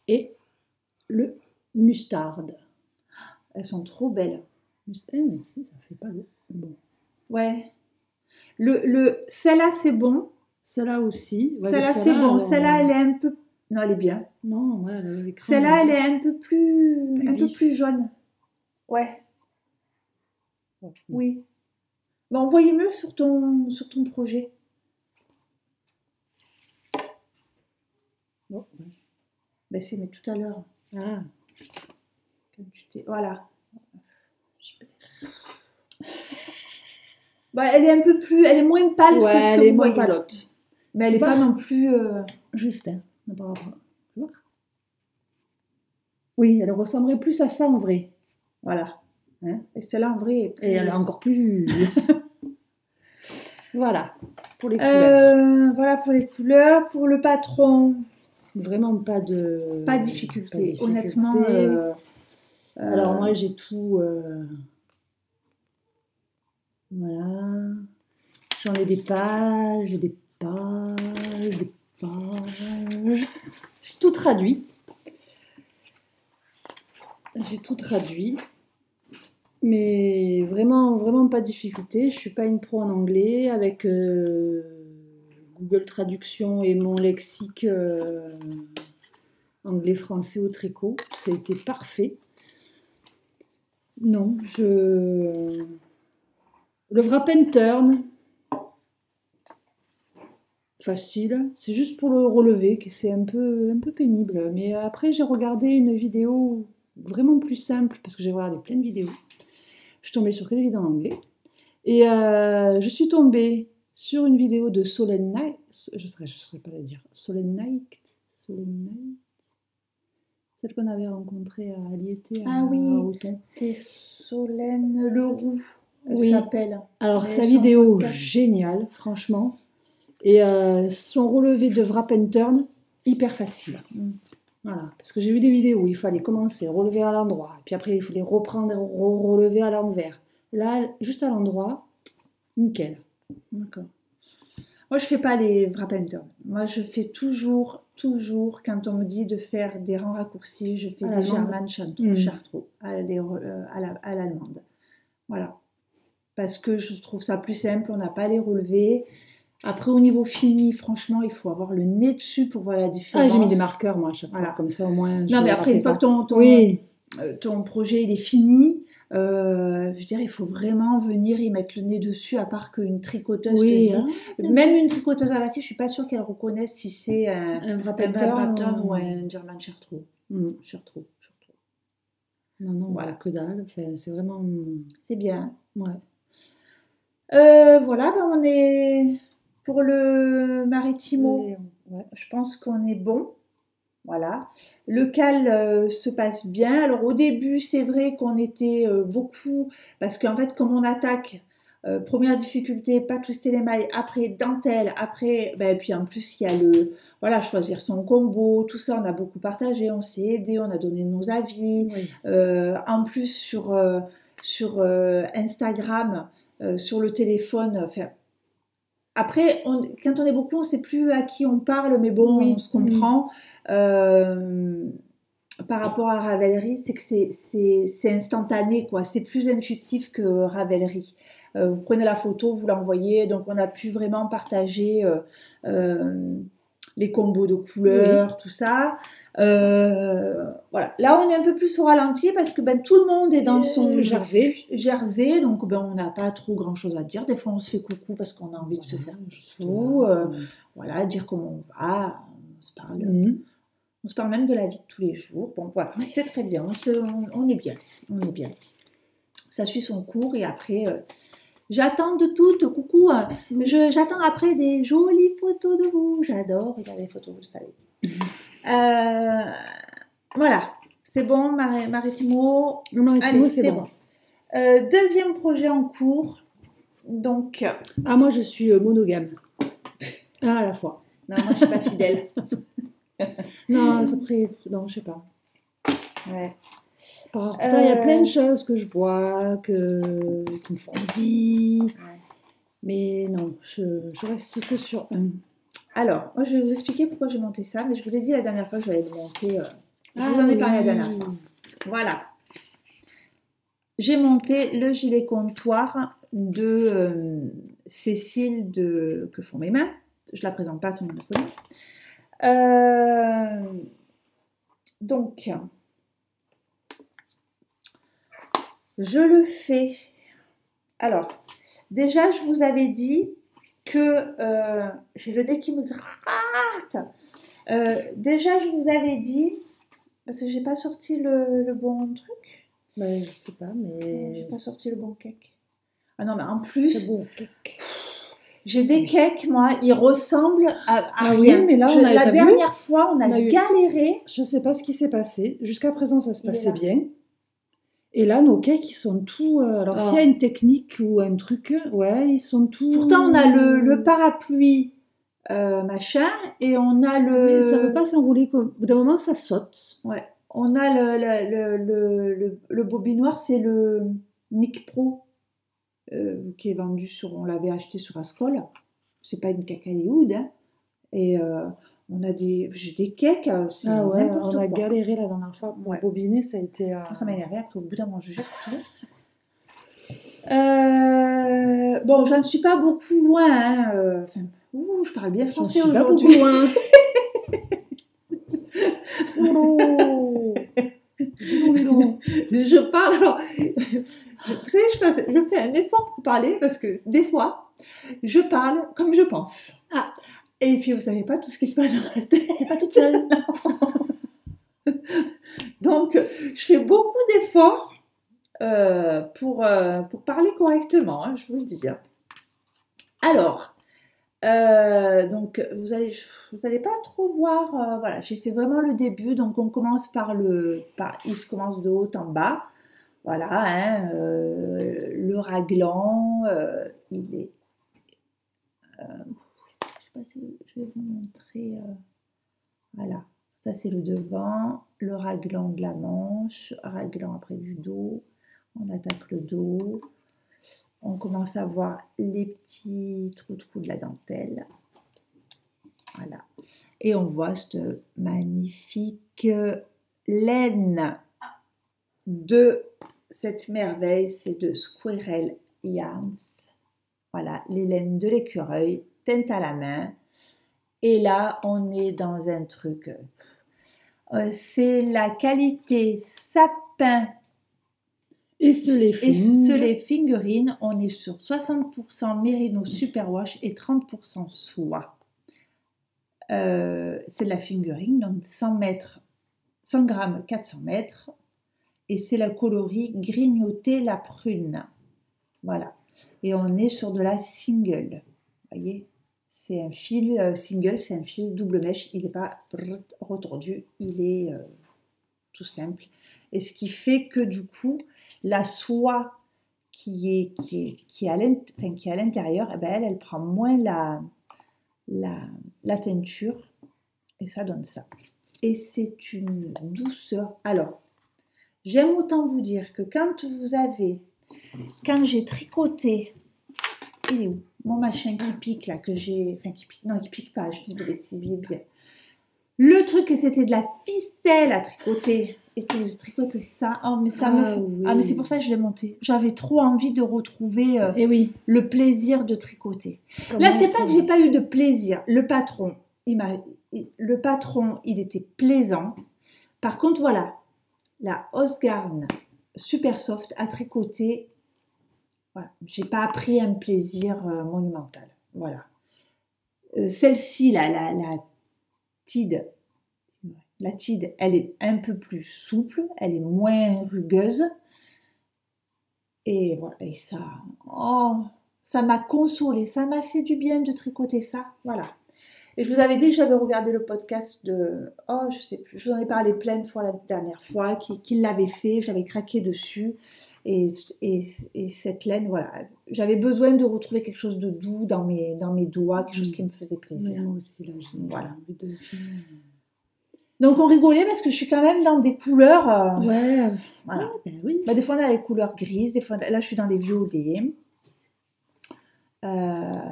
et le mustarde. Elles sont trop belles. Si, ça fait pas bon. Ouais. Celle-là, c'est bon. Celle-là aussi. Ouais, celle-là, c'est bon. Celle-là, elle est un peu... Non, elle est bien. Non, ouais, celle-là, elle est un peu plus jaune. Ouais. Oui. Bon, envoyez-le sur ton projet. Oh, ouais. Ben, c'est mais tout à l'heure. Ah. Voilà. Super. Bah, elle est moins pâle que ce que elle est moins pâlotte. Mais elle n'est pas non plus... Juste, hein. Oui, elle ressemblerait plus à ça en vrai. Voilà. Hein, et celle-là en vrai... Et elle est encore plus... Voilà, pour les couleurs. Voilà pour les couleurs. Pour le patron... Vraiment pas de... Pas de difficulté. Honnêtement... Alors moi j'ai tout... Voilà. J'en ai des pages, des pages, des pages. J'ai tout traduit. Mais vraiment pas de difficulté. Je suis pas une pro en anglais. Avec Google Traduction et mon lexique anglais-français au tricot, ça a été parfait. Non, le wrap and turn, facile. C'est juste pour le relever que c'est un peu pénible. Mais après, j'ai regardé une vidéo vraiment plus simple parce que j'ai regardé plein de vidéos. Je suis tombée sur que des vidéos en anglais. Et je suis tombée sur une vidéo de Solène Knight. Je ne saurais pas la dire. Solène Knight. Celle qu'on avait rencontrée à Aliété à Auton. C'est Solène Leroux. Elle s'appelle. Alors, sa vidéo, géniale, franchement. Et son relevé de wrap and turn, hyper facile. Voilà, parce que j'ai vu des vidéos où il fallait commencer, relever à l'endroit, puis après il fallait reprendre et relever à l'envers. Là, juste à l'endroit, nickel. D'accord. Moi, je fais pas les wrap and turn. Moi, je fais toujours, quand on me dit de faire des rangs raccourcis, je fais des German Chartreux à l'allemande. Voilà. Parce que je trouve ça plus simple, on n'a pas à les relever. Après, au niveau fini, franchement, il faut avoir le nez dessus pour voir la différence. J'ai mis des marqueurs, moi, à chaque fois, comme ça, au moins... Non, mais après, une fois que ton projet il est fini, Je veux dire, il faut vraiment venir y mettre le nez dessus, à part qu'une tricoteuse Oui, te hein. dit. Même une tricoteuse à latis, je suis pas sûre qu'elle reconnaisse si c'est Un vrai un vrai pattern. pattern ou un German Shertroo. Shertroo. Non, non, Voilà. que dalle. Enfin, c'est vraiment. C'est bien. Ouais. Voilà, ben on est pour le Maritimo. Ouais. Je pense qu'on est bon. Voilà. Le cal se passe bien. Alors au début, c'est vrai qu'on était beaucoup, parce qu'en fait, comme on attaque, première difficulté, pas twister les mailles, après dentelle, après, ben, puis en plus, il y a voilà, choisir son combo, tout ça, on a beaucoup partagé, on s'est aidé, on a donné nos avis. Oui. En plus, sur Instagram, sur le téléphone, enfin, après, quand on est beaucoup, on ne sait plus à qui on parle, mais bon, Oui. on se comprend. Par rapport à Ravelry, c'est que c'est instantané, quoi. C'est plus intuitif que Ravelry. Vous prenez la photo, vous l'envoyez, donc on a pu vraiment partager les combos de couleurs, tout ça. Voilà. Là, on est un peu plus au ralenti parce que ben, tout le monde est dans son jersey, donc ben, on n'a pas trop grand-chose à dire. Des fois, on se fait coucou parce qu'on a envie de se faire coucou. Voilà, dire comment on va, on se parle. On se parle même de la vie de tous les jours. Bon, voilà, c'est très bien. On est bien. On est bien. Ça suit son cours et après, j'attends de toutes. Coucou. J'attends après des jolies photos de vous. J'adore regarder les photos, vous le savez. Voilà. C'est bon, Maritimo. Maritimo, c'est bon. Deuxième projet en cours. Donc. Ah, moi, je suis monogame. À la fois. Non, moi, je suis pas fidèle. Non, après, non, je sais pas. Ouais. Pourtant, il y a plein de choses que je vois, qui me font envie. Ouais. Mais non, je reste que sur un. Alors, moi, je vais vous expliquer pourquoi j'ai monté ça, mais je vous l'ai dit la dernière fois que j'allais le monter. Je vous en ai parlé la dernière fois. Voilà. J'ai monté le gilet comptoir de Cécile de Que font mes mains. Je ne la présente pas, tout le monde le connaît. Donc, je le fais. Alors, déjà, je vous avais dit que j'ai le nez qui me gratte. Déjà, je vous avais dit, parce que j'ai pas sorti le bon truc. Ben, je sais pas, mais. J'ai pas sorti le bon cake. Ah non, mais en plus. Le bon cake. J'ai des cakes, moi, ils ressemblent à rien. Oui, mais là, la dernière fois, on a galéré. Je sais pas ce qui s'est passé. Jusqu'à présent, ça se passait bien. Et là, nos cakes, ils sont tout... alors, s'il y a une technique ou un truc, ouais, ils sont tout... Pourtant, on a le parapluie, machin, et on a le... Mais ça veut pas s'enrouler. Au bout d'un moment, ça saute. Ouais. On a le bobinoir, c'est le Nick Pro, qui est vendu sur... On l'avait acheté sur Ascol. C'est pas une cacaïoude, hein. Et... on a j'ai des cakes, c'est n'importe quoi. On a galéré la dernière fois pour bobiner, ça a été... Ça m'a énervé, après au bout d'un moment je jette tout. Bon, je ne suis pas beaucoup loin, hein, je parle bien français aujourd'hui. Je suis pas beaucoup loin. Je parle, alors, vous savez, je fais un effort pour parler, parce que des fois, je parle comme je pense. Ah. Et puis, vous savez pas tout ce qui se passe dans la tête. T'es pas toute seule. Donc, je fais beaucoup d'efforts pour parler correctement, hein, je vous le dis. Alors, donc, vous allez pas trop voir. Voilà, j'ai fait vraiment le début. Donc, on commence il se commence de haut en bas. Voilà, hein, le raglan, il est... je vais vous montrer. Voilà, ça c'est le devant, le raglan de la manche, raglan après du dos. On attaque le dos. On commence à voir les petits trous de la dentelle. Voilà. Et on voit cette magnifique laine de cette merveille, c'est de Squirrel Yarns. Voilà, les laines de l'écureuil, teinte à la main. Et là, on est dans un truc. C'est la qualité sapin. Et ce les figurines, on est sur 60% Merino Superwash et 30% soie. C'est de la figurine, donc 100 grammes, 400 mètres. Et c'est la coloris grignoter la prune. Voilà. Et on est sur de la single. Vous voyez, c'est un fil single, c'est un fil double mèche. Il n'est pas retordu, il est tout simple. Et ce qui fait que du coup, la soie qui est à l'intérieur, eh ben elle prend moins la teinture. Et ça donne ça. Et c'est une douceur. Alors, j'aime autant vous dire que quand j'ai tricoté, il est où mon machin qui pique là, qui pique pas, je dis des bêtises, il est bien. Le truc, c'était de la ficelle à tricoter, et que j'ai tricoté ça, mais ça me fait... oui. mais c'est pour ça que je l'ai monté. J'avais trop envie de retrouver le plaisir de tricoter. Là, c'est pas que j'ai pas eu de plaisir. Le patron, il était plaisant. Par contre, voilà, la Osgarn Super Soft à tricoter, voilà, j'ai pas pris un plaisir monumental. Voilà. Celle-ci, la Tide, elle est un peu plus souple, elle est moins rugueuse. Et voilà, et ça m'a consolée, ça m'a fait du bien de tricoter ça. Voilà. Et je vous avais dit que j'avais regardé le podcast je sais plus, je vous en ai parlé plein de fois la dernière fois, qu'il l'avait fait, j'avais craqué dessus. Et cette laine, voilà, j'avais besoin de retrouver quelque chose de doux dans mes doigts, quelque chose qui me faisait plaisir. Moi aussi, là, j'ai voilà. envie de... Donc on rigolait parce que je suis quand même dans des couleurs. Voilà. Oui. Des fois on a les couleurs grises, des fois là je suis dans des violets. Voilà.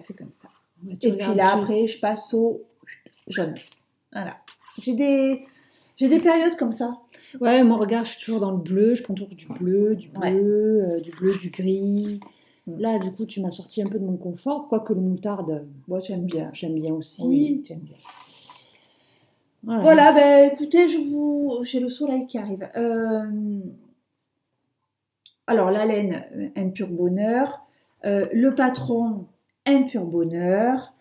C'est comme ça. Et puis là après je passe au jaune. Voilà. J'ai des périodes comme ça. Ouais, moi regarde, je suis toujours dans le bleu, je prends toujours du bleu, du gris. Là, du coup, tu m'as sorti un peu de mon confort, quoique le moutarde, j'aime bien. J'aime bien aussi. Oui, j'aime bien. Voilà, écoutez, j'ai le soleil qui arrive. Alors, la laine, un pur bonheur. Le patron, un pur bonheur.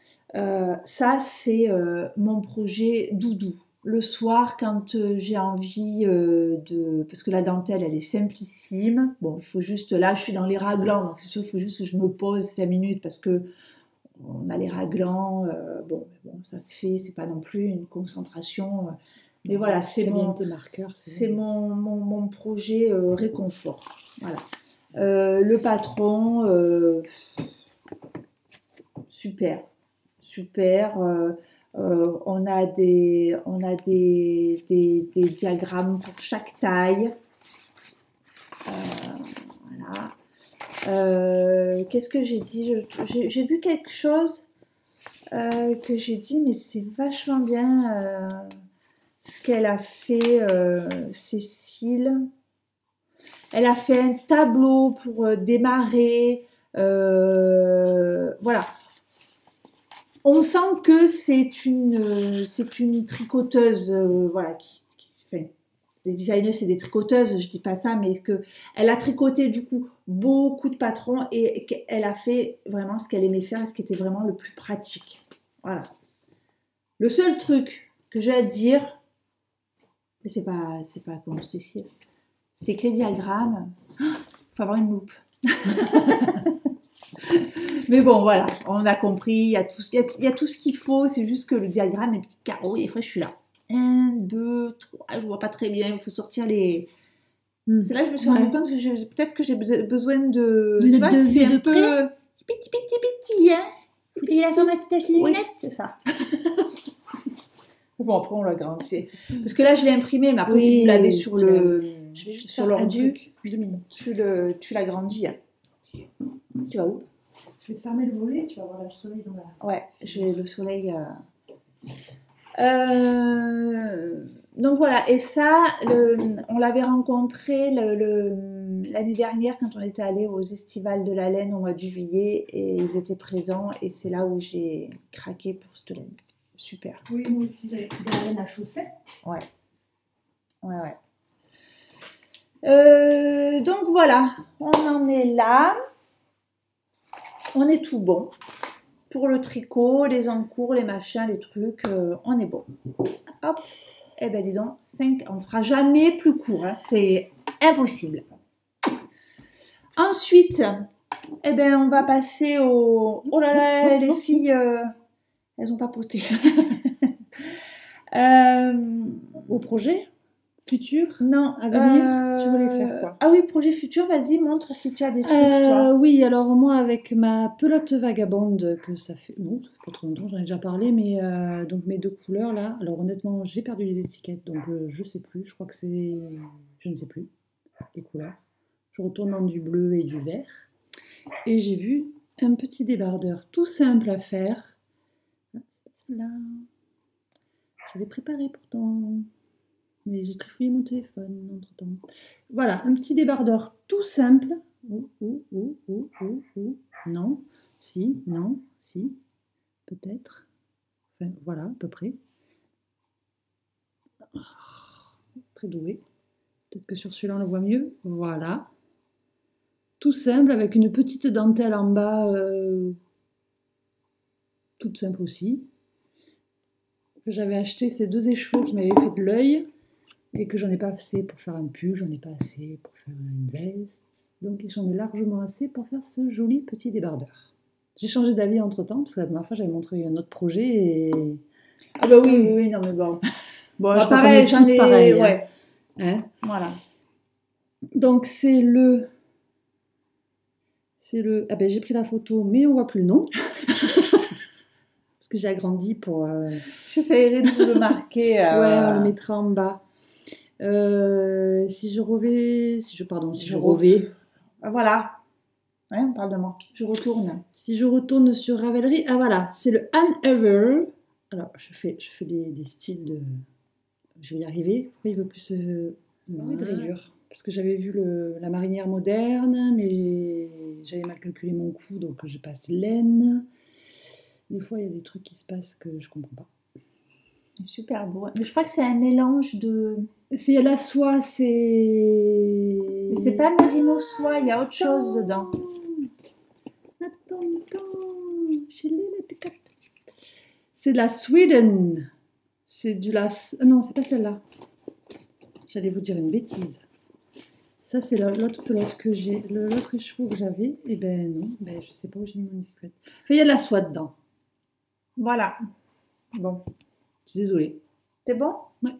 Ça, c'est mon projet doudou. Le soir, quand j'ai envie parce que la dentelle, elle est simplissime. Bon, il faut juste... Là, je suis dans les raglans, donc c'est sûr, il faut juste que je me pose 5 minutes parce que on a les raglans. Ça se fait, c'est pas non plus une concentration... Mais voilà, c'est mon projet réconfort. Voilà. Le patron, super. On a des diagrammes pour chaque taille. Voilà. Qu'est-ce que j'ai dit? J'ai vu quelque chose que j'ai dit, mais c'est vachement bien. Ce qu'elle a fait, Cécile. Elle a fait un tableau pour démarrer. Voilà. On sent que c'est une tricoteuse. Voilà. Les designers, c'est des tricoteuses, je dis pas ça, mais qu'elle a tricoté du coup beaucoup de patrons et qu'elle a fait vraiment ce qu'elle aimait faire et ce qui était vraiment le plus pratique. Voilà. Le seul truc que j'ai à dire, mais c'est pas comme Cécile, c'est que les diagrammes, faut avoir une loupe. Mais bon, voilà, on a compris, il y a tout ce qu'il faut, c'est juste que le diagramme est petit carreau, et des fois je suis là. 1, 2, 3, je vois pas très bien, il faut sortir les... C'est là que je me suis rendu compte que peut-être que j'ai besoin de... Tu vois, c'est un peu... Petit, hein. Vous avez la pharmacie d'acheter des lunettes ? C'est ça. Bon, après on l'agrandit. Parce que là je l'ai imprimé, mais après si vous l'avez sur l'ordi, tu l'agrandis. Hein. Tu vas où? Je vais te fermer le volet, tu vas voir le soleil dans la... Ouais, j'ai le soleil... Donc voilà, et ça, on l'avait rencontré l'année dernière quand on était allé aux Estivales de la laine au mois de juillet, et ils étaient présents, et c'est là où j'ai craqué pour cette laine. Super. Oui, moi aussi, j'avais pris de la laine à chaussettes. Ouais. Donc voilà, on en est là. On est tout bon. Pour le tricot, les encours, les machins, les trucs, on est bon. Hop, et ben dis donc, 5, on fera jamais plus court, hein. C'est impossible. Ensuite, eh ben on va passer au... Oh là là, les filles, elles ont papoté. Au projet futur Non. À venir, tu voulais faire quoi? Ah oui, projet futur, vas-y, montre si tu as des trucs, toi. Oui, alors moi, avec ma pelote vagabonde, que ça fait... Non, ça fait pas trop longtemps, j'en ai déjà parlé, mais donc mes 2 couleurs, là, alors honnêtement, j'ai perdu les étiquettes, donc je sais plus, je crois que c'est... Je ne sais plus, les couleurs. Je retourne dans du bleu et du vert. Et j'ai vu un petit débardeur tout simple à faire. Ah, c'est pas celle-là. J'avais préparé pourtant, mais j'ai trifouillé mon téléphone entre-temps. Voilà, un petit débardeur tout simple. Non, si, non, si, peut-être. Enfin, voilà, à peu près. Très doué. Peut-être que sur celui-là, on le voit mieux. Voilà. Tout simple, avec une petite dentelle en bas, toute simple aussi. J'avais acheté ces 2 écheveaux qui m'avaient fait de l'œil et que j'en ai pas assez pour faire un pull, j'en ai pas assez pour faire une veste. Donc j'en ai largement assez pour faire ce joli petit débardeur. J'ai changé d'avis entre temps parce que la dernière fois j'avais montré un autre projet et... Ah bah oui, non mais bon. Bon, Moi, je crois pareil, qu'on est j'en toutes ai... pareilles, hein. Ouais, Hein? voilà. Donc c'est le... Ah ben j'ai pris la photo mais on voit plus le nom. Parce que j'ai agrandi pour... J'essaierai de vous le marquer. Ouais, on le mettra en bas. Si je revais. Voilà. Ouais, on parle de moi. Je retourne. Si je retourne sur Ravelry, ah voilà, c'est le Anne Ever. Alors, je fais des styles de... Je vais y arriver. Pourquoi il veut plus se... de rayures. Parce que j'avais vu la marinière moderne, mais j'avais mal calculé mon coût, donc je passe laine. Des fois, il y a des trucs qui se passent que je comprends pas. Super beau. Mais je crois que c'est un mélange de... C'est la soie, c'est... Mais c'est pas mérino soie, il y a autre chose dedans. Attends. C'est de la Sweden. C'est du la... Non, c'est pas celle-là. J'allais vous dire une bêtise. Ça, c'est l'autre pelote que j'ai. L'autre écheveau que j'avais. Eh ben non, ben, je sais pas où j'ai mis mon étiquette. Enfin, il y a de la soie dedans. Voilà. Bon. Je suis désolée. C'est bon? Ouais.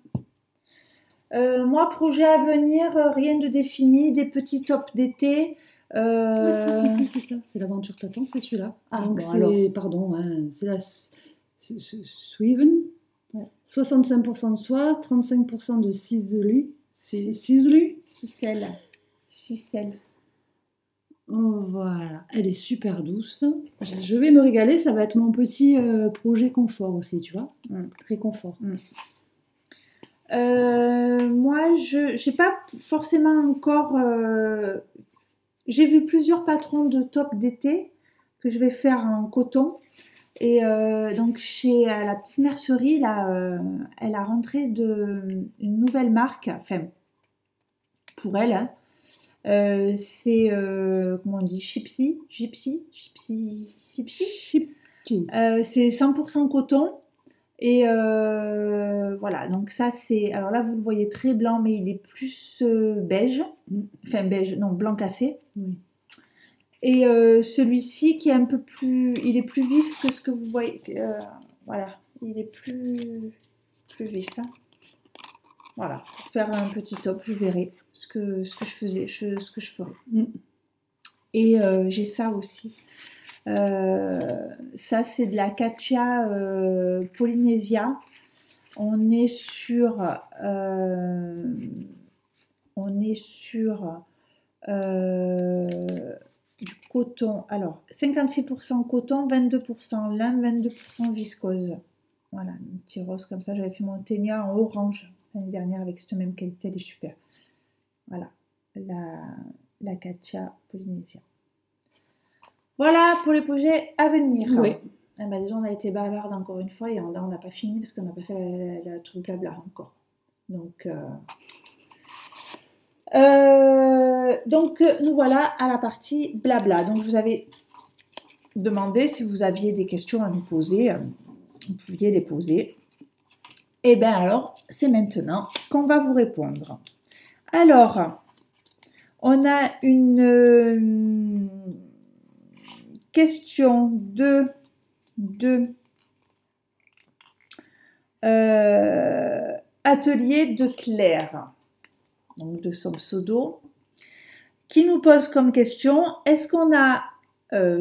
Moi, projet à venir, rien de défini, des petits tops d'été. Si, c'est ça. C'est l'aventure t'attend, c'est celui-là. Ah, donc bon, c'est, alors. pardon, hein, c'est la Swiven. Ouais. 65% de soie, 35% de ciselé. Cicelle. Oh, voilà, elle est super douce. Je vais me régaler, ça va être mon petit projet confort aussi, tu vois. Réconfort. Moi, je n'ai pas forcément encore... j'ai vu plusieurs patrons de top d'été que je vais faire en coton. Et donc, chez la petite mercerie, là, elle a rentré une nouvelle marque, enfin, pour elle, hein. C'est, comment on dit, Gypsy. C'est 100% coton. Et voilà, donc ça c'est... Alors là, vous le voyez très blanc, mais il est plus beige. Enfin, beige, non, blanc cassé. Oui. Et celui-ci qui est un peu plus... Il est plus vif que ce que vous voyez. Voilà, il est plus vif. Hein. Voilà, pour faire un petit top, je verrai ce que je ferai. Et j'ai ça aussi. Ça, c'est de la Katia Polynesia. On est sur du coton. Alors, 56% coton, 22% lin, 22% viscose. Voilà, un petit rose comme ça. J'avais fait mon ténia en orange l'année dernière avec cette même qualité. Elle est super. Voilà, la Katia Polynesia. Voilà pour les projets à venir. Oui. Ah bah déjà, on a été bavarde encore une fois et on n'a pas fini parce qu'on n'a pas fait la truc blabla encore. Donc, Donc, nous voilà à la partie blabla. Donc, je vous avais demandé si vous aviez des questions à nous poser. Vous pouviez les poser. Et bien alors, c'est maintenant qu'on va vous répondre. Alors, on a une question de Atelier de Claire, donc de son pseudo, qui nous pose comme question, est-ce qu'on a,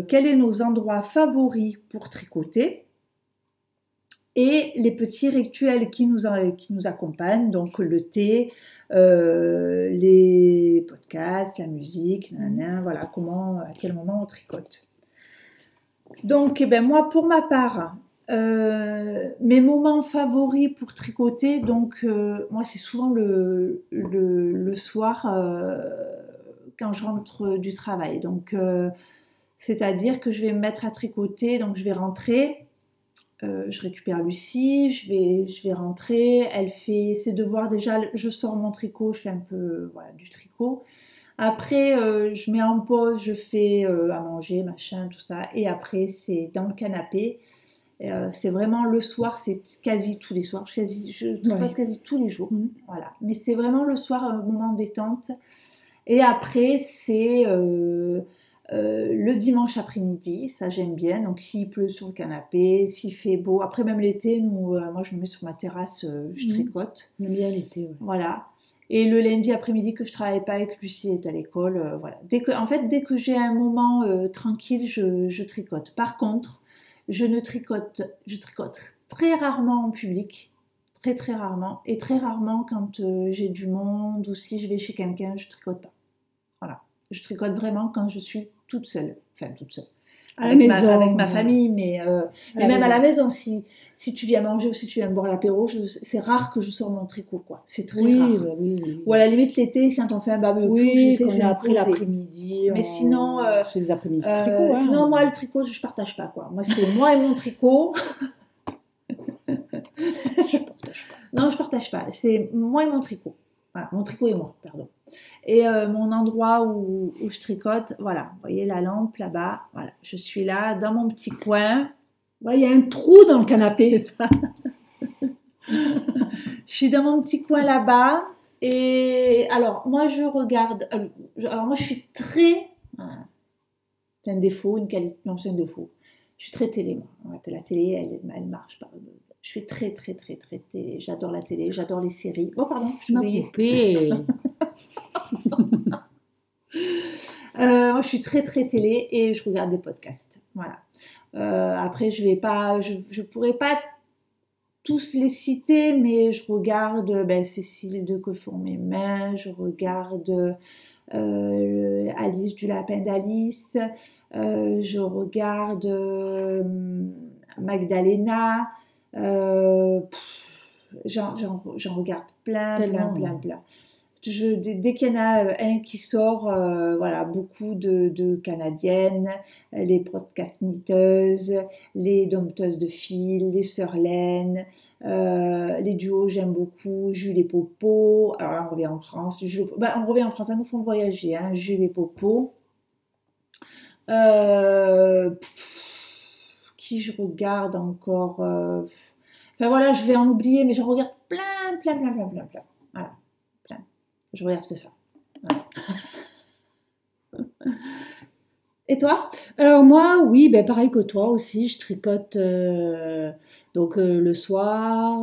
quels sont nos endroits favoris pour tricoter et les petits rituels qui nous accompagnent, donc le thé, les podcasts, la musique, voilà, à quel moment on tricote. Donc, moi, pour ma part, mes moments favoris pour tricoter, donc moi, c'est souvent le soir quand je rentre du travail. Donc, c'est-à-dire que je vais me mettre à tricoter, donc je vais rentrer. Je récupère Lucie, je vais rentrer, elle fait ses devoirs déjà, je sors mon tricot, je fais un peu du tricot. Après, je mets en pause, je fais à manger, machin, tout ça. Et après, c'est dans le canapé. C'est vraiment le soir, c'est quasi tous les soirs. Je tricote quasi tous les jours. Voilà. Mais c'est vraiment le soir, un moment détente. Et après, c'est le dimanche après-midi, ça j'aime bien. Donc s'il pleut sur le canapé, s'il fait beau. Après même l'été, moi je me mets sur ma terrasse, je tricote. J'aime bien l'été. Ouais. Voilà. Et le lundi après-midi que je travaille pas et que Lucie est à l'école, voilà. Dès que j'ai un moment tranquille, je tricote. Par contre, je tricote très rarement en public. Très très rarement. Et très rarement quand j'ai du monde ou si je vais chez quelqu'un, je tricote pas. Voilà. Je tricote vraiment quand je suis toute seule. Enfin, toute seule. À la maison. Avec ma famille, mais même à la maison, si tu viens manger ou si tu viens boire l'apéro, c'est rare que je sors mon tricot, quoi. C'est très rare. Bah oui. Ou à la limite, l'été, quand on fait un barbecue, je sais que je vais après l'après-midi. Mais sinon, on fait des après-midi de tricot. Sinon, moi, le tricot, je partage pas, quoi. Moi, c'est moi et mon tricot. Je partage pas. Non, je partage pas. C'est moi et mon tricot. Voilà, mon tricot et moi, pardon. Et mon endroit où je tricote, voilà, vous voyez la lampe là-bas, voilà, je suis là dans mon petit coin. Il y a un trou dans le canapé. Je suis dans mon petit coin là-bas. Et alors, moi, je regarde. Alors, moi, je suis très. C'est un défaut, une qualité. Non, c'est un défaut. Je suis très télé, moi. La télé, elle marche pas. Je suis très télé. J'adore la télé, j'adore les séries. Oh, pardon, je m'ai coupé. Moi, je suis très télé et je regarde des podcasts. Voilà. Après, je pourrais pas tous les citer, mais je regarde Cécile de Que font mes mains, je regarde Alice du lapin d'Alice, je regarde Magdalena, j'en regarde plein. Dès qu'il y en a un qui sort, voilà, beaucoup de Canadiennes, les podcastniteuses, les dompteuses de fil, les sœurs Laine, les duos j'aime beaucoup, Jules et Popo. Alors là on revient en France, on revient en France, ça nous font voyager, hein, Jules et Popo. Qui je regarde encore Enfin voilà, je vais en oublier, mais j'en regarde plein. Voilà. Je regarde que ça. Voilà. Et toi? Alors moi, oui, pareil que toi aussi, je tricote donc le soir,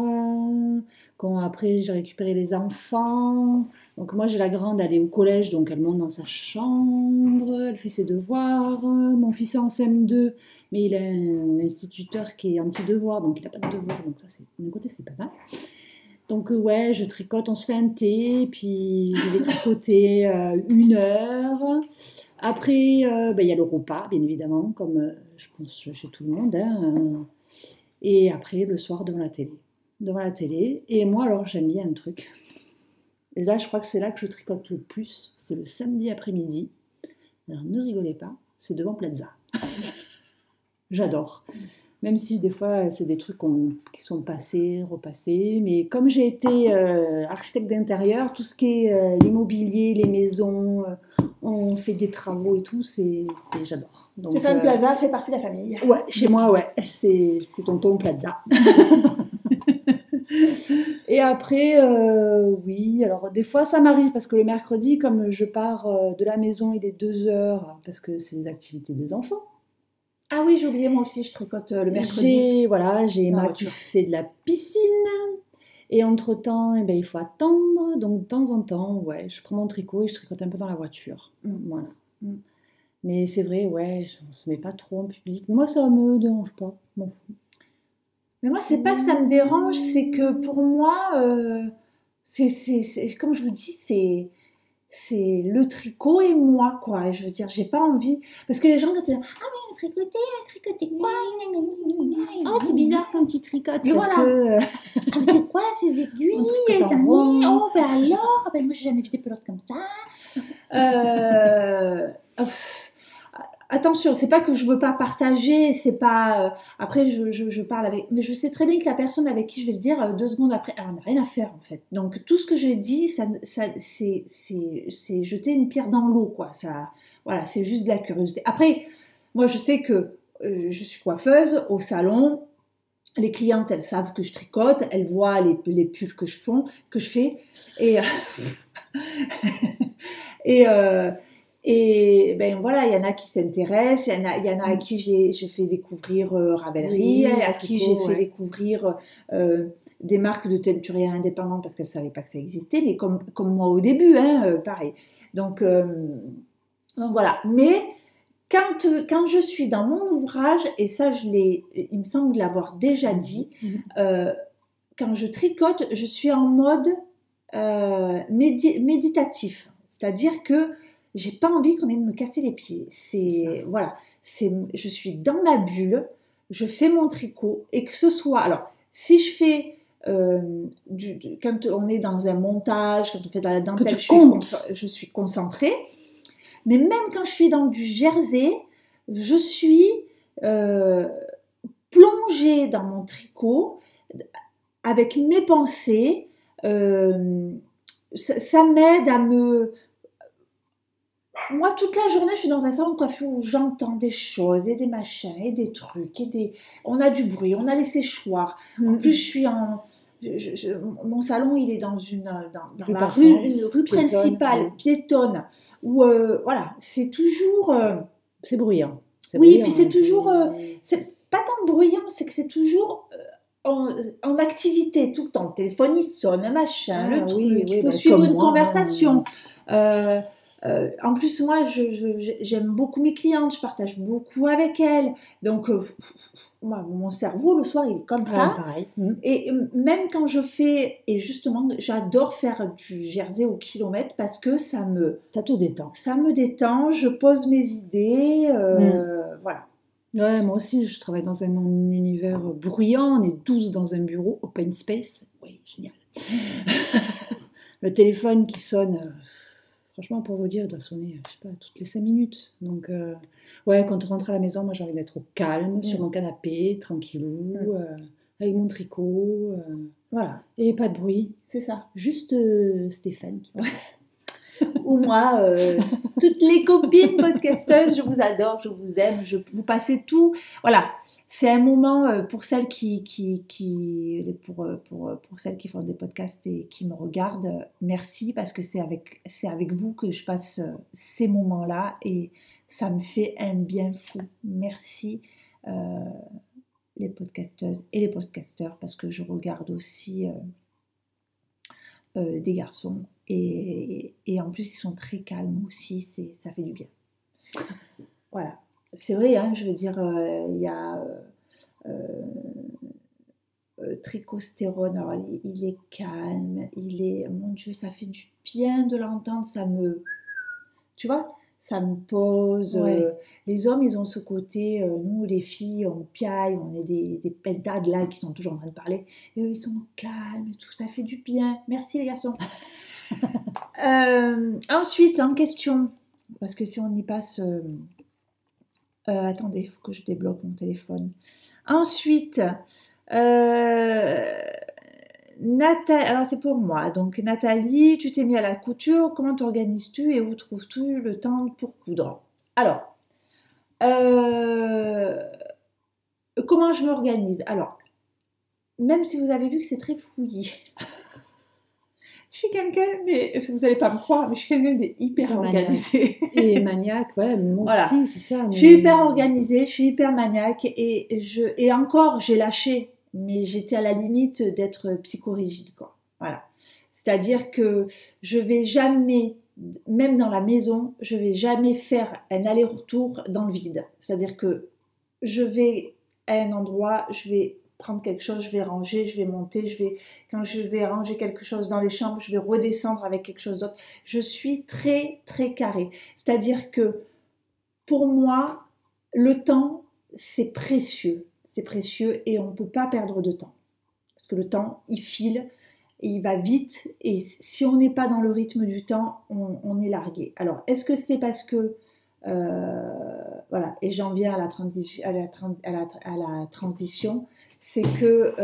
quand après j'ai récupéré les enfants. Donc moi j'ai la grande, elle est au collège, donc elle monte dans sa chambre, elle fait ses devoirs. Mon fils est en CM2, mais il a un instituteur qui est anti-devoir, donc il n'a pas de devoirs, donc ça d'un côté c'est pas mal. Donc ouais, je tricote, on se fait un thé, puis je vais tricoter 1 heure. Après, il y a le repas, bien évidemment, comme je pense chez tout le monde. Hein. Et après, le soir, devant la télé. Et moi, alors, j'aime bien un truc. Et là, je crois que c'est là que je tricote le plus. C'est le samedi après-midi. Alors, ne rigolez pas, c'est devant Plaza. J'adore. Même si des fois, c'est des trucs qui sont passés, repassés. Mais comme j'ai été architecte d'intérieur, tout ce qui est l'immobilier, les maisons, on fait des travaux et tout, j'adore. Donc, Stéphane Plaza fait partie de la famille. Ouais, chez moi, ouais. C'est tonton Plaza. Et après, oui, alors des fois ça m'arrive parce que le mercredi, comme je pars de la maison, il est 2 heures, parce que c'est les activités des enfants. Ah oui, j'ai oublié, moi aussi, je tricote le mercredi. J'ai Emma qui fait de la piscine. Et entre-temps, eh ben, il faut attendre. Donc de temps en temps, ouais, je prends mon tricot et je tricote un peu dans la voiture. Voilà. Mais c'est vrai, ouais, on ne se met pas trop en public. Mais moi, ça me dérange pas, je m'en fous. Mais moi, c'est pas que ça me dérange, c'est que pour moi, c'est comme je vous dis, c'est le tricot et moi, quoi. Et je veux dire, j'ai pas envie. Parce que les gens, quand ils disent ah, mais tricoter quoi? Oh, c'est bizarre quand tu tricotes. Mais parce voilà. que. Ah, mais c'est quoi ces aiguilles, les amis? Oh, ben alors, ben moi, j'ai jamais vu des pelotes comme ça. Attention, c'est pas que je veux pas partager, c'est pas. Après, je parle avec. Mais je sais très bien que la personne avec qui je vais le dire 2 secondes après, elle n'a rien à faire en fait. Donc tout ce que j'ai dit, c'est jeter une pierre dans l'eau, quoi. Ça, voilà, c'est juste de la curiosité. Après, moi, je sais que je suis coiffeuse au salon. Les clientes, elles savent que je tricote, elles voient les pulls que je fais, et et ben voilà, il y en a qui s'intéressent, il y en a à qui j'ai fait découvrir Ravelry, à qui j'ai fait découvrir des marques de teinturiers indépendants parce qu'elles ne savaient pas que ça existait, mais comme moi au début, pareil. Donc voilà. Mais quand je suis dans mon ouvrage, et ça il me semble l'avoir déjà dit, quand je tricote, je suis en mode méditatif. C'est-à-dire que j'ai pas envie qu'on vienne me casser les pieds. Je suis dans ma bulle, je fais mon tricot, et que ce soit, alors, si je fais quand on est dans un montage, quand on fait de la dentelle, je suis concentrée. Mais même quand je suis dans du jersey, je suis plongée dans mon tricot avec mes pensées. Ça m'aide à me... Moi, toute la journée, je suis dans un salon de coiffure où j'entends des choses et des machins et des trucs. On a du bruit, on a les séchoirs. En plus, je suis en... mon salon, il est dans une rue principale, piétonne, où, voilà, c'est toujours... c'est bruyant. Oui, et puis c'est toujours... c'est pas tant bruyant, c'est que c'est toujours... En activité tout le temps, le téléphone il sonne, machin, le truc, il faut suivre une conversation. En plus, moi, j'aime beaucoup mes clientes, je partage beaucoup avec elles. Donc, moi, mon cerveau, le soir, il est comme ça. Pareil. Et même quand je fais, et justement, j'adore faire du jersey au kilomètre parce que ça te détend. Ça me détend, je pose mes idées, voilà. Ouais, moi aussi, je travaille dans un univers bruyant. On est 12 dans un bureau, open space. Oui, génial. Le téléphone qui sonne, franchement, pour vous dire, il doit sonner, je sais pas, toutes les 5 minutes. Donc, ouais, quand on rentre à la maison, moi, j'ai envie d'être au calme, sur mon canapé, tranquillou, avec mon tricot. Voilà. Et pas de bruit. C'est ça. Juste Stéphane qui parle. Ou moi, toutes les copines podcasteuses, je vous adore, je vous aime, vous passez tout. Voilà, c'est un moment pour celles pour celles qui font des podcasts et qui me regardent. Merci parce que c'est avec vous que je passe ces moments-là et ça me fait un bien fou. Merci les podcasteuses et les podcasteurs parce que je regarde aussi des garçons. Et en plus, ils sont très calmes aussi, ça fait du bien. Voilà. C'est vrai, hein, je veux dire, il y a Tricostérone, alors il est calme, mon Dieu, ça fait du bien de l'entendre, tu vois, ça me pose. Les hommes, ils ont ce côté, nous, les filles, on piaille, on est des pentades là qui sont toujours en train de parler, et eux, ils sont calmes et tout, ça fait du bien. Merci les garçons. Ensuite, en question, parce que si on y passe Attendez, il faut que je débloque mon téléphone. Ensuite, alors c'est pour moi. Donc Nathalie, tu t'es mis à la couture. Comment t'organises-tu et où trouves-tu le temps pour coudre? Alors, comment je m'organise? Alors, même si vous avez vu que c'est très fouillis. Je suis quelqu'un, mais vous n'allez pas me croire, mais je suis quelqu'un d'hyper organisé. Et maniaque, ouais, moi voilà. aussi, c'est ça. Mais... Je suis hyper organisée, je suis hyper maniaque et encore, j'ai lâché, mais j'étais à la limite d'être psychorigide, quoi. Voilà. C'est-à-dire que je vais jamais, même dans la maison, je vais jamais faire un aller-retour dans le vide. C'est-à-dire que je vais à un endroit, je vais prendre quelque chose, je vais ranger, je vais monter, quand je vais ranger quelque chose dans les chambres, je vais redescendre avec quelque chose d'autre. Je suis très, très carrée. C'est-à-dire que pour moi, le temps, c'est précieux et on ne peut pas perdre de temps. Parce que le temps, il file et il va vite et si on n'est pas dans le rythme du temps, on est largué. Alors, est-ce que c'est parce que voilà, et j'en viens à la transition, c'est que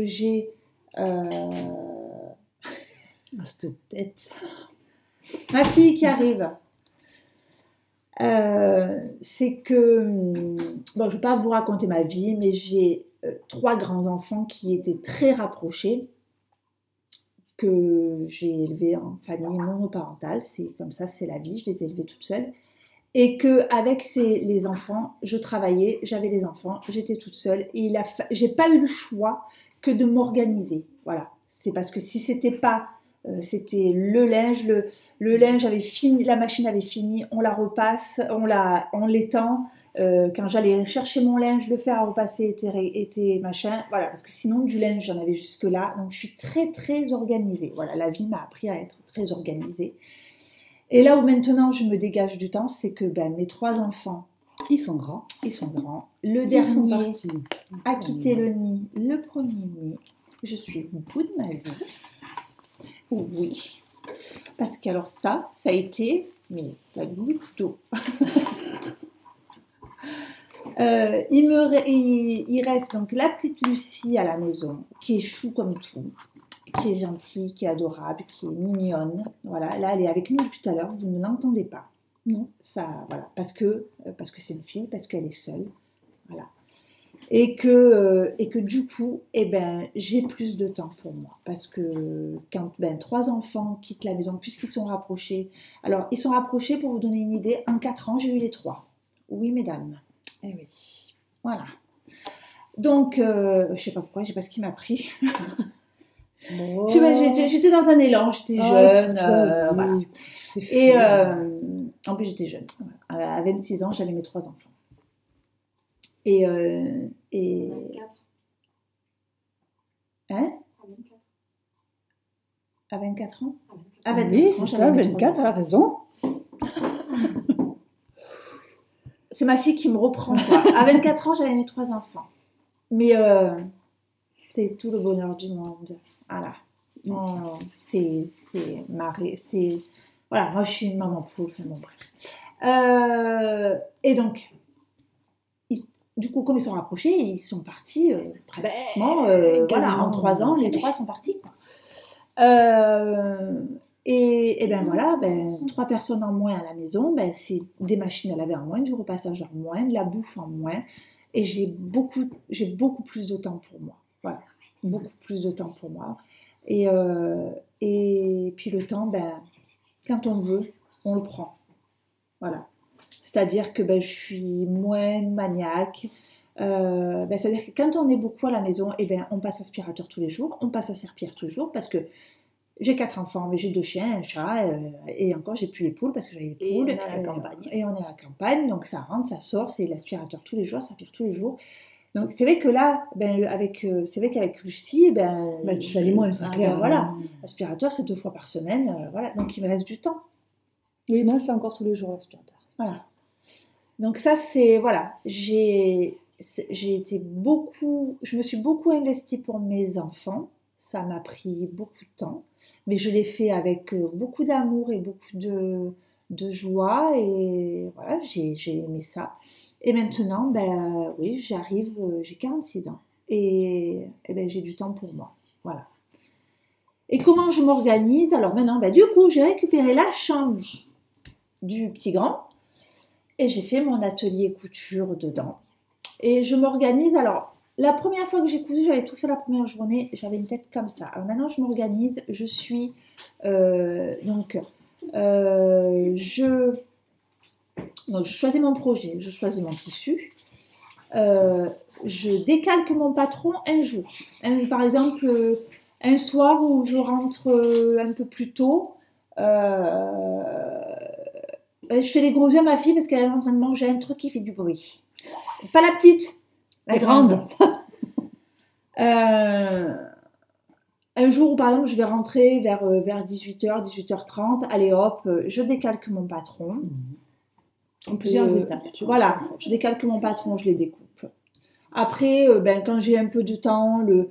j'ai cette tête. Ma fille qui arrive. C'est que bon, je ne vais pas vous raconter ma vie, mais j'ai 3 grands enfants qui étaient très rapprochés, que j'ai élevés en famille monoparentale. C'est comme ça, c'est la vie. Je les ai élevés toute seule. Et qu'avec les enfants, je travaillais, j'avais les enfants, j'étais toute seule et j'ai pas eu le choix que de m'organiser. Voilà, c'est parce que si c'était pas, c'était le linge, le linge avait fini, la machine avait fini, on la repasse, on l'étend. Quand j'allais chercher mon linge, le fer à repasser était machin. Voilà, parce que sinon du linge j'en avais jusque là. Donc je suis très très organisée. Voilà, la vie m'a appris à être très organisée. Et là où maintenant je me dégage du temps, c'est que mes 3 enfants, ils sont grands. Le dernier a quitté le nid le 1er mai. Je suis au bout de ma vie. Oui. Parce que alors ça a été la goutte d'eau. Il reste donc la petite Lucie à la maison, qui est chou comme tout, qui est gentille, qui est adorable, qui est mignonne. Voilà, là elle est avec nous depuis tout à l'heure, vous ne l'entendez pas. Non, ça, voilà, parce que c'est une fille, parce qu'elle est seule, voilà. Et que du coup, j'ai plus de temps pour moi, parce que quand 3 enfants quittent la maison, puisqu'ils sont rapprochés, alors ils sont rapprochés, pour vous donner une idée, en 4 ans, j'ai eu les 3. Oui, mesdames. Eh oui. Voilà. Donc, je sais pas pourquoi, je sais pas ce qui m'a pris. Oh. J'étais dans un élan, j'étais jeune, voilà. Et en plus j'étais jeune. Voilà. À 26 ans, j'avais mes 3 enfants. Et 24. Hein? À 24. À 24 ans? À 24 oui, c'est ça, 24, elle a raison. C'est ma fille qui me reprend, quoi. À 24 ans, j'avais mes 3 enfants. Mais c'est tout le bonheur du monde. Voilà. Oh, c'est marré. Voilà, moi je suis une maman poule. Enfin, bon, bref. Et donc, du coup, comme ils sont rapprochés, ils sont partis pratiquement. Voilà, en 3 ans, les 3 sont partis, quoi. Et voilà, 3 personnes en moins à la maison, c'est des machines à laver en moins, du repassage en moins, de la bouffe en moins. Et j'ai beaucoup plus de temps pour moi. Voilà, beaucoup plus de temps pour moi. Et puis le temps, quand on veut, on le prend. Voilà. C'est-à-dire que je suis moins maniaque. C'est-à-dire que quand on est beaucoup à la maison, on passe aspirateur tous les jours, on passe à serpillère tous les jours, parce que j'ai 4 enfants, mais j'ai 2 chiens, un chat, et encore j'ai plus les poules parce que j'avais les poules. Et on est à la campagne. Et on est à la campagne, donc ça rentre, ça sort, c'est l'aspirateur tous les jours, ça pire tous les jours. Donc c'est vrai que là, c'est vrai qu'avec Lucie, tu salis moins, c'est clair. Voilà, l'aspirateur c'est 2 fois par semaine, voilà, donc il me reste du temps. Oui, moi c'est encore tous les jours l'aspirateur. Voilà. Donc ça c'est, voilà, je me suis beaucoup investie pour mes enfants, ça m'a pris beaucoup de temps, mais je l'ai fait avec beaucoup d'amour et beaucoup de joie et voilà, j'ai aimé ça. Et maintenant, ben oui, j'arrive, j'ai 46 ans et ben, j'ai du temps pour moi. Voilà. Et comment je m'organise? Alors maintenant, ben, du coup, j'ai récupéré la chambre du petit grand et j'ai fait mon atelier couture dedans. Et je m'organise. Alors, la première fois que j'ai cousu, j'avais tout fait la première journée, j'avais une tête comme ça. Alors maintenant, je m'organise. Je suis je choisis mon projet, je choisis mon tissu. Je décalque mon patron un jour. Par exemple, un soir où je rentre un peu plus tôt, je fais les gros yeux à ma fille parce qu'elle est en train de manger un truc qui fait du bruit. Pas la petite, la grande. Un jour où par exemple je vais rentrer vers 18h, 18h30, allez hop, je décalque mon patron. En plusieurs étapes. Voilà, je décalque mon patron, je les découpe. Après, quand j'ai un peu de temps, le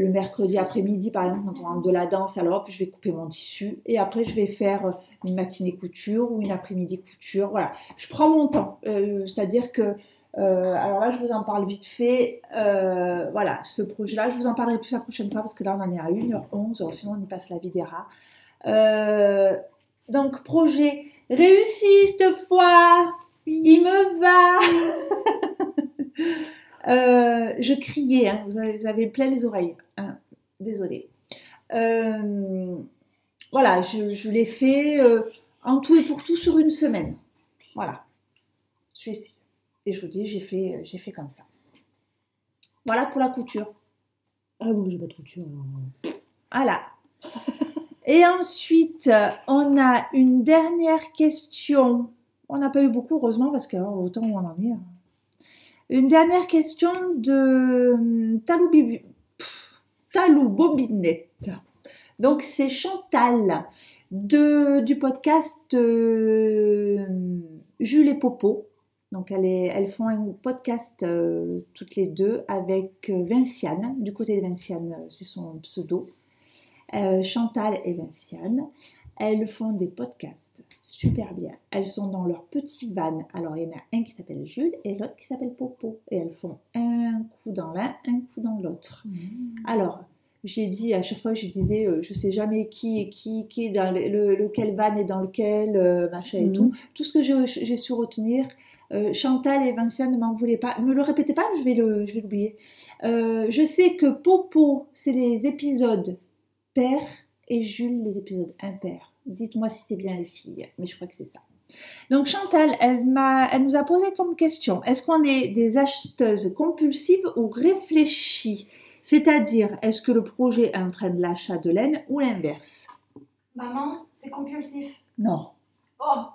mercredi après-midi, par exemple, quand on rentre de la danse, alors hop, je vais couper mon tissu. Et après, je vais faire une matinée couture ou une après-midi couture. Voilà, je prends mon temps. C'est-à-dire que, alors là, je vous en parle vite fait. Voilà, ce projet-là, je vous en parlerai plus la prochaine fois parce que là, on en est à 1h11, sinon on y passe la vie des rats. Donc, projet réussi cette fois, il me va. Je criais, hein, vous avez plein les oreilles. Hein, désolée. Voilà, je l'ai fait en tout et pour tout sur une semaine. Voilà. Je suis ici. Et je vous dis, j'ai fait comme ça. Voilà pour la couture. Ah bon, j'ai pas de couture. Voilà. Et ensuite, on a une dernière question. On n'a pas eu beaucoup, heureusement, parce que autant où on en est. Une dernière question de Talou Bobinette. Donc, c'est Chantal du podcast Jules et Popo. Donc, elles font un podcast toutes les deux avec Vinciane. Du côté de Vinciane, c'est son pseudo. Chantal et Vinciane. Elles font des podcasts super bien. Elles sont dans leur petit van. Alors, il y en a un qui s'appelle Jules et l'autre qui s'appelle Popo. Et elles font un coup dans l'un, un coup dans l'autre. Alors, j'ai dit, à chaque fois, je disais, je sais jamais qui est dans lequel van est dans lequel, machin et tout. Tout ce que j'ai su retenir, Chantal et Vinciane ne m'en voulaient pas. Ne me le répétez pas, je vais l'oublier. Je sais que Popo, c'est les épisodes pairs et Jules, les épisodes impairs. Dites-moi si c'est bien les filles, mais je crois que c'est ça. Donc Chantal, elle nous a posé comme question, est-ce qu'on est des acheteuses compulsives ou réfléchies? C'est-à-dire, est-ce que le projet entraîne l'achat de laine ou l'inverse? Maman, c'est compulsif. Non. Oh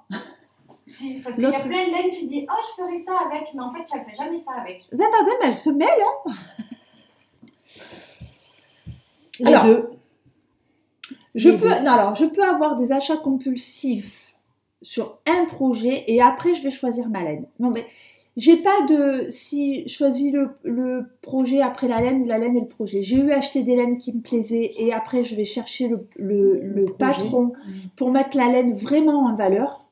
si, parce qu'il y a plein de laine, tu dis, oh je ferai ça avec, mais en fait tu ne fais jamais ça avec. Vous attendez, mais elle se mêle, hein? Les deux. Je peux avoir des achats compulsifs sur un projet et après je vais choisir ma laine. Non mais j'ai pas de si je choisis le projet après la laine ou la laine et le projet. J'ai eu acheté des laines qui me plaisaient et après je vais chercher le patron pour mettre la laine vraiment en valeur.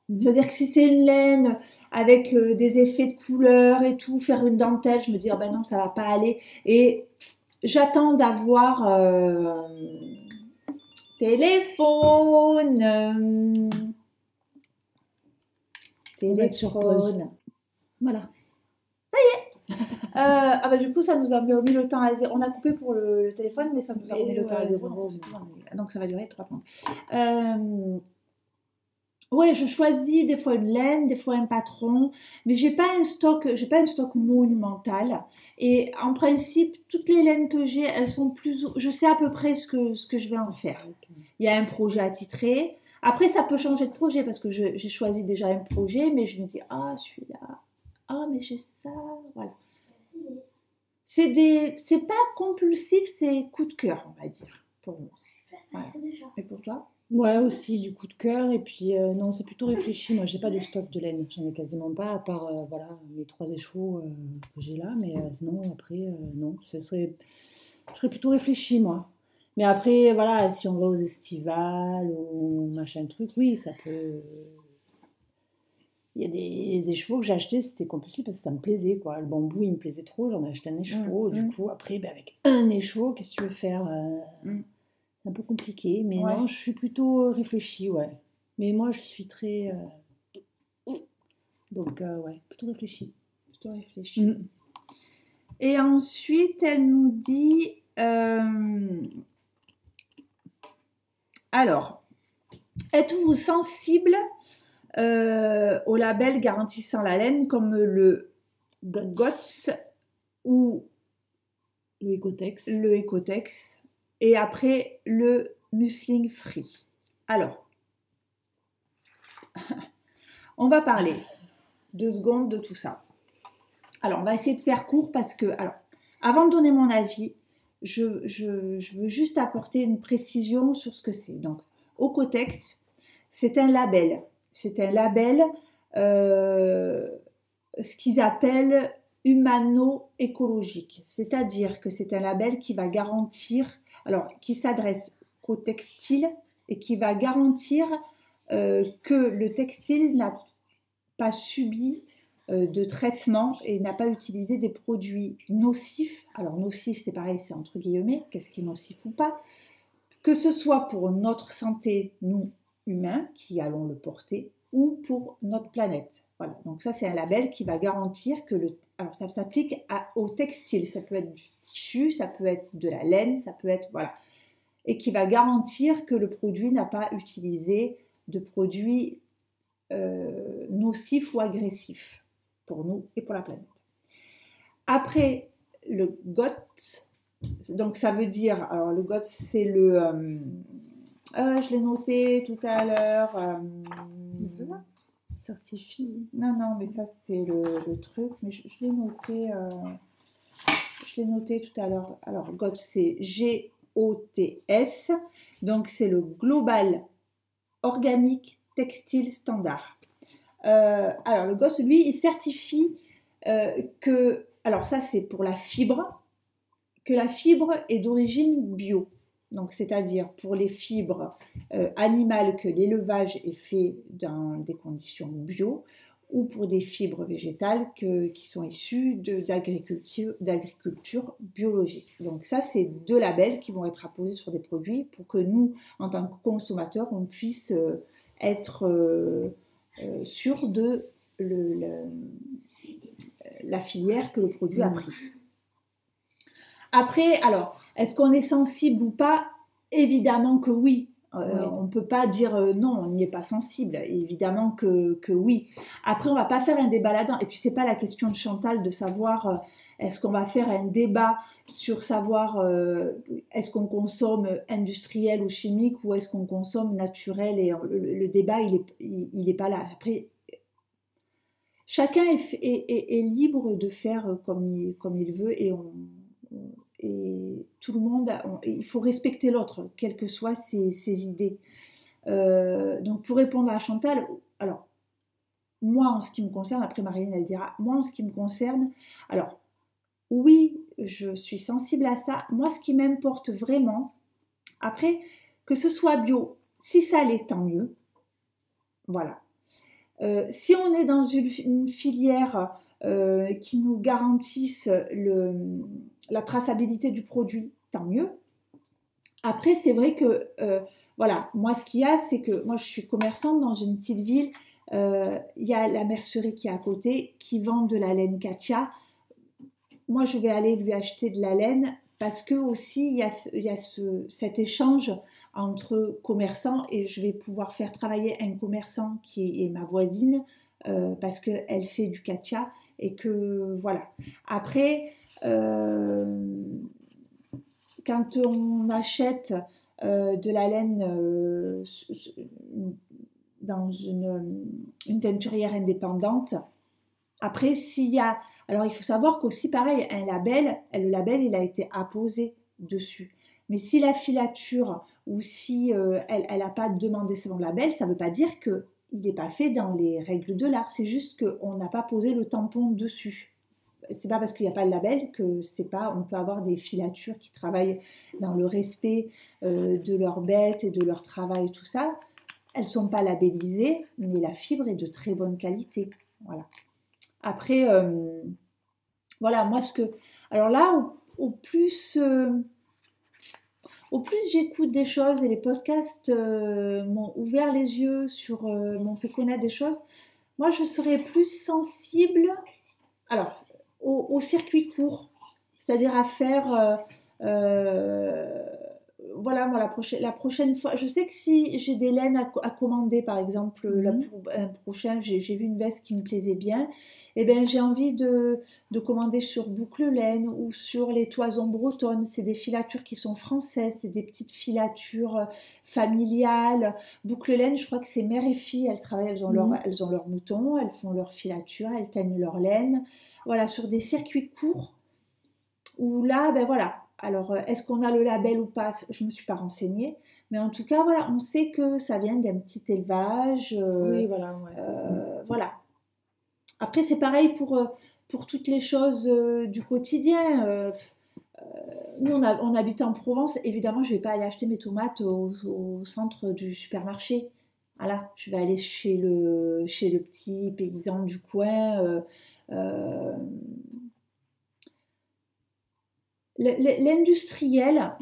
C'est-à-dire que si c'est une laine avec des effets de couleur et tout, faire une dentelle, je me dis oh ben non ça va pas aller et j'attends d'avoir téléphone. Voilà. Ça y est. Du coup, ça nous a remis le temps à zéro. On a coupé pour le téléphone, mais ça nous a remis le temps à zéro. Donc, ça va durer 3 minutes. Ouais, je choisis des fois une laine, des fois un patron, mais j'ai pas un stock monumental. Et en principe, toutes les laines que j'ai, elles sont je sais à peu près ce que je vais en faire. Il y a un projet attitré. Après, ça peut changer de projet parce que j'ai choisi déjà un projet, mais je me dis celui-là, mais j'ai ça, voilà. C'est pas compulsif, c'est coup de cœur, on va dire, pour moi. Voilà. Et pour toi? Ouais, aussi du coup de cœur. Et puis, non, c'est plutôt réfléchi. Moi, j'ai pas de stock de laine. J'en ai quasiment pas, à part mes 3 échos que j'ai là. Mais sinon, après, non. Je serais plutôt réfléchi, moi. Mais après, voilà, si on va aux estivales ou machin truc, oui, ça peut. Il y a des écheveaux que j'ai achetés, c'était compulsif parce que ça me plaisait, quoi. Le bambou, il me plaisait trop, j'en ai acheté un écheveau. Du coup, après, ben, avec un écheveau, qu'est-ce que tu veux faire C'est un peu compliqué, mais Ouais. non, je suis plutôt réfléchie, ouais. Mais moi, je suis très. Donc, ouais, plutôt réfléchie. Plutôt réfléchi. Et ensuite, elle nous dit alors, êtes-vous sensible au label garantissant la laine comme le GOTS ou Le Ecotex. le Ecotex et après le Muslin Free. Alors, on va parler 2 secondes de tout ça. Alors, on va essayer de faire court parce que, alors, avant de donner mon avis, je veux juste apporter une précision sur ce que c'est. Donc, Ecotex, c'est un label. C'est un label, ce qu'ils appellent humano-écologique. C'est-à-dire que c'est un label qui va garantir, alors, qui s'adresse qu'au textile et qui va garantir que le textile n'a pas subi de traitement et n'a pas utilisé des produits nocifs. Alors nocif, c'est pareil, c'est entre guillemets, qu'est-ce qui est nocif ou pas, que ce soit pour notre santé, nous, humains, qui allons le porter, ou pour notre planète. Voilà, donc ça c'est un label qui va garantir que alors ça s'applique au textile, ça peut être du tissu, ça peut être de la laine, ça peut être, voilà, et qui va garantir que le produit n'a pas utilisé de produits nocifs ou agressifs pour nous et pour la planète. Après, le GOTS, donc ça veut dire, alors le GOTS c'est le, je l'ai noté tout à l'heure, Certifie. non, mais ça c'est le truc, mais je l'ai noté tout à l'heure. Alors GOTS c'est GOTS, donc c'est le Global Organic Textile Standard. Alors le GOTS, lui, il certifie que, alors ça c'est pour la fibre, que la fibre est d'origine bio. Donc c'est-à-dire pour les fibres animales que l'élevage est fait dans des conditions bio, ou pour des fibres végétales qui sont issues d'agriculture biologique. Donc ça, c'est 2 labels qui vont être apposés sur des produits pour que nous, en tant que consommateurs, on puisse être sûr de la filière que le produit a pris. Après, alors, est-ce qu'on est sensible ou pas? Évidemment que oui. On ne peut pas dire non, on n'y est pas sensible. Évidemment que oui. Après, on ne va pas faire un débat là-dedans. Et puis, ce n'est pas la question de Chantal de savoir est-ce qu'on va faire un débat sur savoir est-ce qu'on consomme industriel ou chimique ou est-ce qu'on consomme naturel. Et le débat, il est pas là. Après, chacun est libre de faire comme il veut et tout le monde, il faut respecter l'autre, quelles que soient ses idées. Donc pour répondre à Chantal, alors moi en ce qui me concerne, après Marilyn elle dira, moi en ce qui me concerne, alors oui, je suis sensible à ça. Moi ce qui m'importe vraiment, après que ce soit bio, si ça l'est, tant mieux. Voilà. Si on est dans une filière qui nous garantisse la traçabilité du produit, tant mieux. Après, c'est vrai que, voilà, moi, ce qu'il y a, c'est que moi, je suis commerçante dans une petite ville. Il y a la mercerie qui est à côté, qui vend de la laine Katia. Moi, je vais aller lui acheter de la laine parce que aussi, il y a cet échange entre commerçants et je vais pouvoir faire travailler un commerçant qui est ma voisine parce qu'elle fait du Katia et que, voilà. Après, quand on achète de la laine dans une teinturière indépendante, après, s'il y a... Alors, il faut savoir qu'aussi, pareil, un label, le label, il a été apposé dessus. Mais si la filature ou si elle n'a pas demandé son label, ça ne veut pas dire qu'il n'est pas fait dans les règles de l'art. C'est juste qu'on n'a pas posé le tampon dessus. c'est pas parce qu'il n'y a pas le label que c'est pas, on peut avoir des filatures qui travaillent dans le respect de leurs bêtes et de leur travail et tout ça. Elles sont pas labellisées, mais la fibre est de très bonne qualité. Voilà. Après, voilà, moi alors là, au plus j'écoute des choses et les podcasts m'ont ouvert les yeux m'ont fait connaître des choses, moi je serais plus sensible alors, au circuit court, c'est-à-dire à faire, voilà, moi, la prochaine fois, je sais que si j'ai des laines à commander, par exemple, là, pour un prochain, j'ai vu une veste qui me plaisait bien, et ben j'ai envie de commander sur Boucle Laine ou sur les Toisons Bretonnes. C'est des filatures qui sont françaises, c'est des petites filatures familiales. Boucle Laine, je crois que c'est mère et fille, elles travaillent, elles ont leurs moutons, elles font leurs filatures, elles teignent leur laine. Voilà, sur des circuits courts, où là, ben voilà. Alors, est-ce qu'on a le label ou pas? Je ne me suis pas renseignée. Mais en tout cas, voilà, on sait que ça vient d'un petit élevage. Oui, voilà. Ouais. Voilà. Après, c'est pareil pour toutes les choses du quotidien. Nous, on habite en Provence. Évidemment, je ne vais pas aller acheter mes tomates au centre du supermarché. Voilà, je vais aller chez le petit paysan du coin. L'industriel,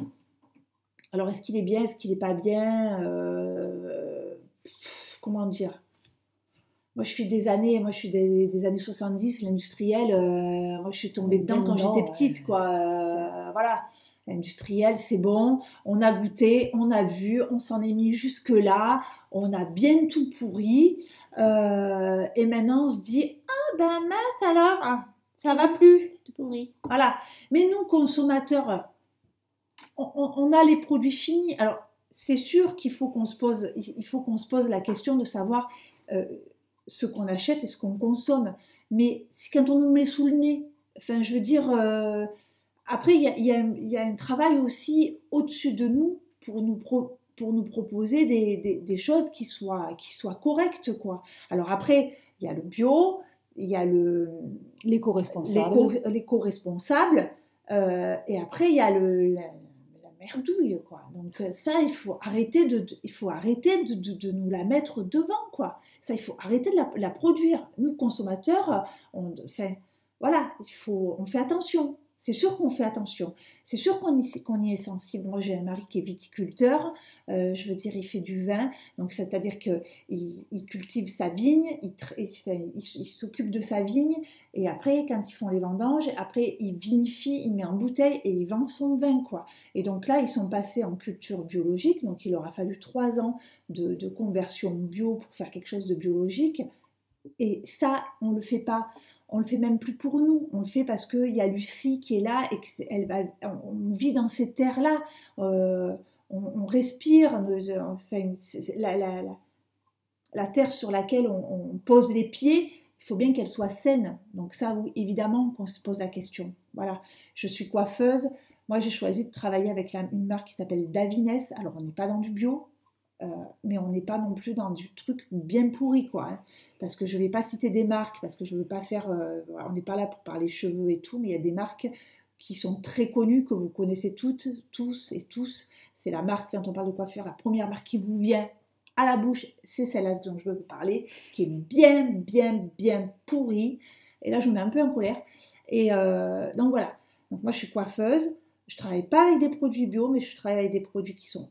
alors est-ce qu'il est bien, est-ce qu'il n'est pas bien, comment dire? Moi je suis des années 70, l'industriel, moi je suis tombée dedans quand j'étais petite, quoi. Voilà, l'industriel c'est bon, on a goûté, on a vu, on s'en est mis jusque là, on a bien tout pourri, et maintenant on se dit ah ben mince alors, ça va plus. Tout pourri. Voilà. Mais nous, consommateurs, on a les produits finis. Alors, c'est sûr qu'il faut qu'on se pose la question de savoir ce qu'on achète et ce qu'on consomme. Mais quand on nous met sous le nez, enfin, je veux dire, après, il y a un travail aussi au-dessus de nous pour nous proposer des choses qui soient correctes, quoi. Alors après, il y a le bio, il y a l'éco-responsable. l'éco-responsable, et après il y a la merdouille, quoi. Donc ça, il faut arrêter de nous la mettre devant, quoi. Ça, il faut arrêter de la produire. Nous, consommateurs, voilà, on fait attention. C'est sûr qu'on fait attention. C'est sûr qu'on y est sensible. Moi, j'ai un mari qui est viticulteur. Je veux dire, il fait du vin. Donc, c'est-à-dire qu'il cultive sa vigne, il s'occupe de sa vigne. Et après, quand ils font les vendanges, après, il vinifie, il met en bouteille et il vend son vin, quoi. Et donc là, ils sont passés en culture biologique. Donc, il leur a fallu 3 ans de conversion bio pour faire quelque chose de biologique. Et ça, on ne le fait pas. On le fait même plus pour nous, on le fait parce qu'il y a Lucie qui est là et on vit dans ces terres-là, on respire, enfin, la terre sur laquelle on pose les pieds, il faut bien qu'elle soit saine. Donc ça, oui, évidemment qu'on se pose la question. Voilà, je suis coiffeuse, moi j'ai choisi de travailler avec une marque qui s'appelle Davines. Alors on n'est pas dans du bio, mais on n'est pas non plus dans du truc bien pourri, quoi, hein. Parce que je ne vais pas citer des marques, parce que je ne veux pas faire... on n'est pas là pour parler cheveux et tout, mais il y a des marques qui sont très connues, que vous connaissez toutes, tous et tous. C'est la marque, quand on parle de coiffure, la première marque qui vous vient à la bouche, c'est celle-là dont je veux vous parler, qui est bien, bien, bien pourrie. Et là, je me mets un peu en colère. Et donc voilà. Donc moi, je suis coiffeuse. Je ne travaille pas avec des produits bio, mais je travaille avec des produits qui sont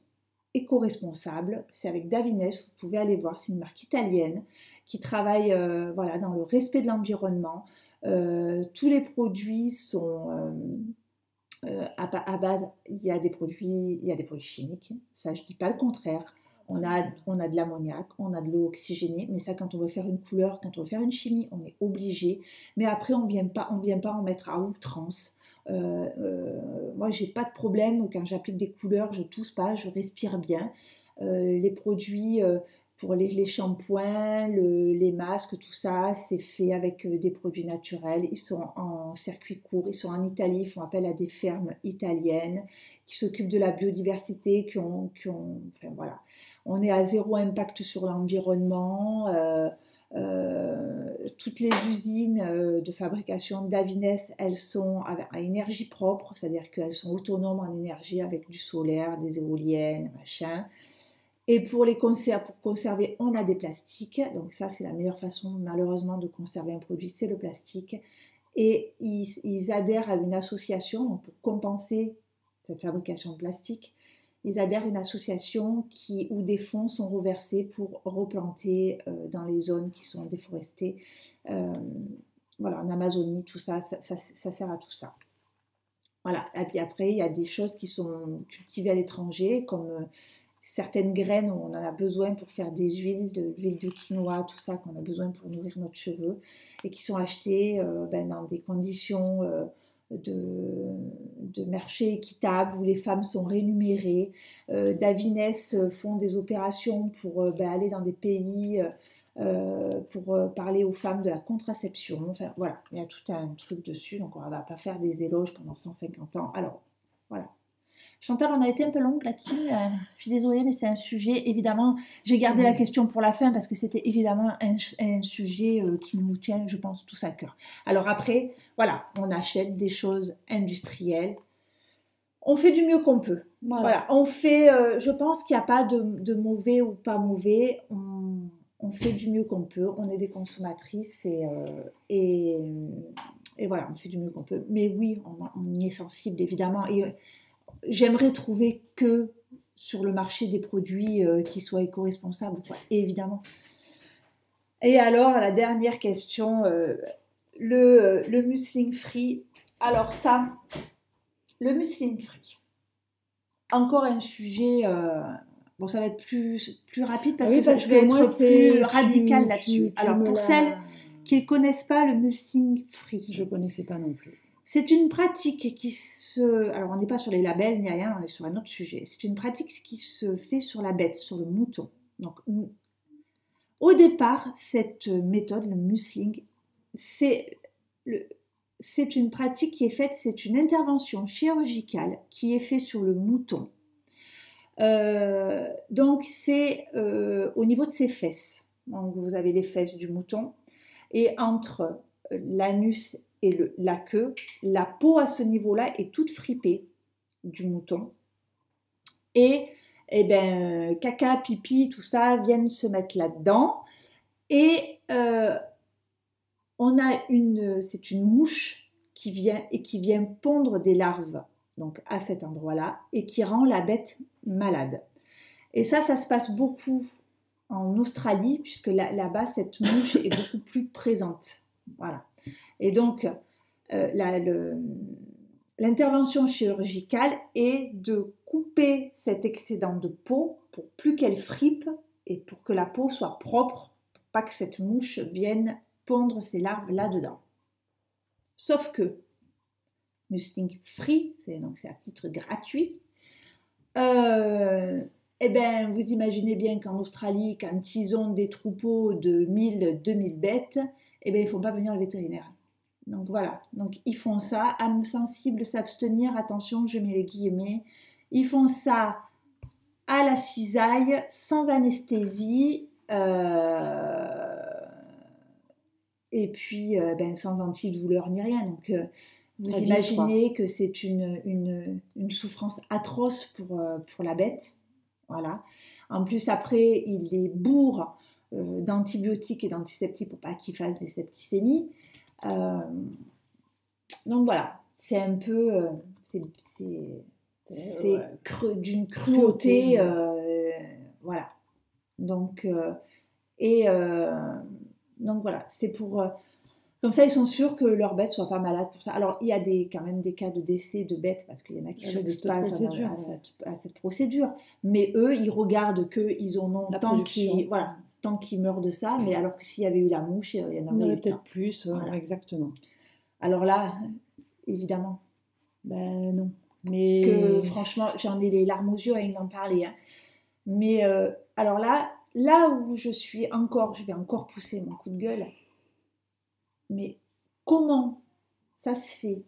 éco-responsables. C'est avec Davines, vous pouvez aller voir, c'est une marque italienne qui travaille voilà, dans le respect de l'environnement. Tous les produits sont à base, il y a des produits chimiques, ça je ne dis pas le contraire. On a de l'ammoniac, on a de l'eau oxygénée, mais ça quand on veut faire une couleur, quand on veut faire une chimie, on est obligé. Mais après on vient pas en mettre à outrance. Moi j'ai pas de problème quand j'applique des couleurs, je tousse pas, je respire bien. Les produits pour les shampoings, les masques, tout ça, c'est fait avec des produits naturels. Ils sont en circuit court, ils sont en Italie, ils font appel à des fermes italiennes qui s'occupent de la biodiversité, enfin voilà. On est à 0 impact sur l'environnement. toutes les usines de fabrication d'Avines, elles sont à énergie propre, c'est-à-dire qu'elles sont autonomes en énergie avec du solaire, des éoliennes, machin. Et pour conserver, on a des plastiques. Donc ça, c'est la meilleure façon, malheureusement, de conserver un produit, c'est le plastique. Et ils adhèrent à une association, donc pour compenser cette fabrication de plastique, ils adhèrent à une association où des fonds sont reversés pour replanter dans les zones qui sont déforestées. Voilà, en Amazonie, tout ça, ça sert à tout ça. Voilà. Et puis après, il y a des choses qui sont cultivées à l'étranger, comme certaines graines où on en a besoin pour faire des huiles, de l'huile de quinoa, tout ça qu'on a besoin pour nourrir notre cheveu, et qui sont achetées dans des conditions de marché équitable où les femmes sont rémunérées. Davines font des opérations pour aller dans des pays pour parler aux femmes de la contraception. Enfin voilà, il y a tout un truc dessus, donc on ne va pas faire des éloges pendant 150 ans. Alors voilà. Chantal, on a été un peu longue là-dessus, je suis désolée, mais c'est un sujet, évidemment, j'ai gardé la question pour la fin parce que c'était évidemment un sujet qui nous tient, je pense, tous à cœur. Alors après, voilà, on achète des choses industrielles, on fait du mieux qu'on peut. Voilà, on fait, je pense qu'il n'y a pas de mauvais ou pas mauvais, on fait du mieux qu'on peut, on est des consommatrices et voilà, on fait du mieux qu'on peut. Mais oui, on y est sensible, évidemment, et j'aimerais trouver que sur le marché des produits qui soient éco-responsables, quoi, évidemment. Et alors, la dernière question, le muesli free. Alors ça, le muesli free, encore un sujet, bon ça va être plus rapide parce que je vais être plus radicale là-dessus. Alors pour celles qui ne connaissent pas le muesli free. Je ne connaissais pas non plus. C'est une pratique qui se... Alors, on n'est pas sur les labels ni rien, on est sur un autre sujet. C'est une pratique qui se fait sur la bête, sur le mouton. Donc, au départ, cette méthode, le musling, c'est une pratique qui est faite, c'est une intervention chirurgicale qui est faite sur le mouton. Donc, c'est au niveau de ses fesses. Donc, vous avez les fesses du mouton. Et entre l'anus et la queue, la peau à ce niveau-là est toute fripée du mouton. Et caca, pipi, tout ça viennent se mettre là-dedans. Et c'est une mouche qui vient pondre des larves donc à cet endroit-là et qui rend la bête malade. Et ça se passe beaucoup en Australie puisque là-bas cette mouche est beaucoup plus présente. Voilà. Et donc, l'intervention chirurgicale est de couper cet excédent de peau pour plus qu'elle fripe et pour que la peau soit propre, pour pas que cette mouche vienne pondre ses larves là-dedans. Sauf que, muesli free, donc c'est à titre gratuit, vous imaginez bien qu'en Australie, quand ils ont des troupeaux de 1000-2000 bêtes, ils ne font pas venir le vétérinaire. Donc voilà, donc ils font ça, âme sensible, s'abstenir, attention, je mets les guillemets, ils font ça à la cisaille, sans anesthésie, et puis sans antidouleur ni rien. Donc vous imaginez que c'est une souffrance atroce pour la bête. Voilà. En plus, après, il les bourre d'antibiotiques et d'antiseptiques pour pas qu'ils fassent des septicémies. Donc voilà, c'est un peu, d'une cruauté, voilà. Donc voilà, c'est pour comme ça ils sont sûrs que leurs bêtes soient pas malades pour ça. Alors il y a quand même des cas de décès de bêtes parce qu'il y en a qui survivent pas à cette procédure, mais eux ils regardent qu'ils en ont tant qu'ils meurent de ça, mais alors que s'il y avait eu la mouche, il y en aurait peut-être plus, voilà. Exactement. Alors là, évidemment, non. Mais que franchement, j'en ai les larmes aux yeux à en parler. Hein. Mais alors là où je vais encore pousser mon coup de gueule. Mais comment ça se fait?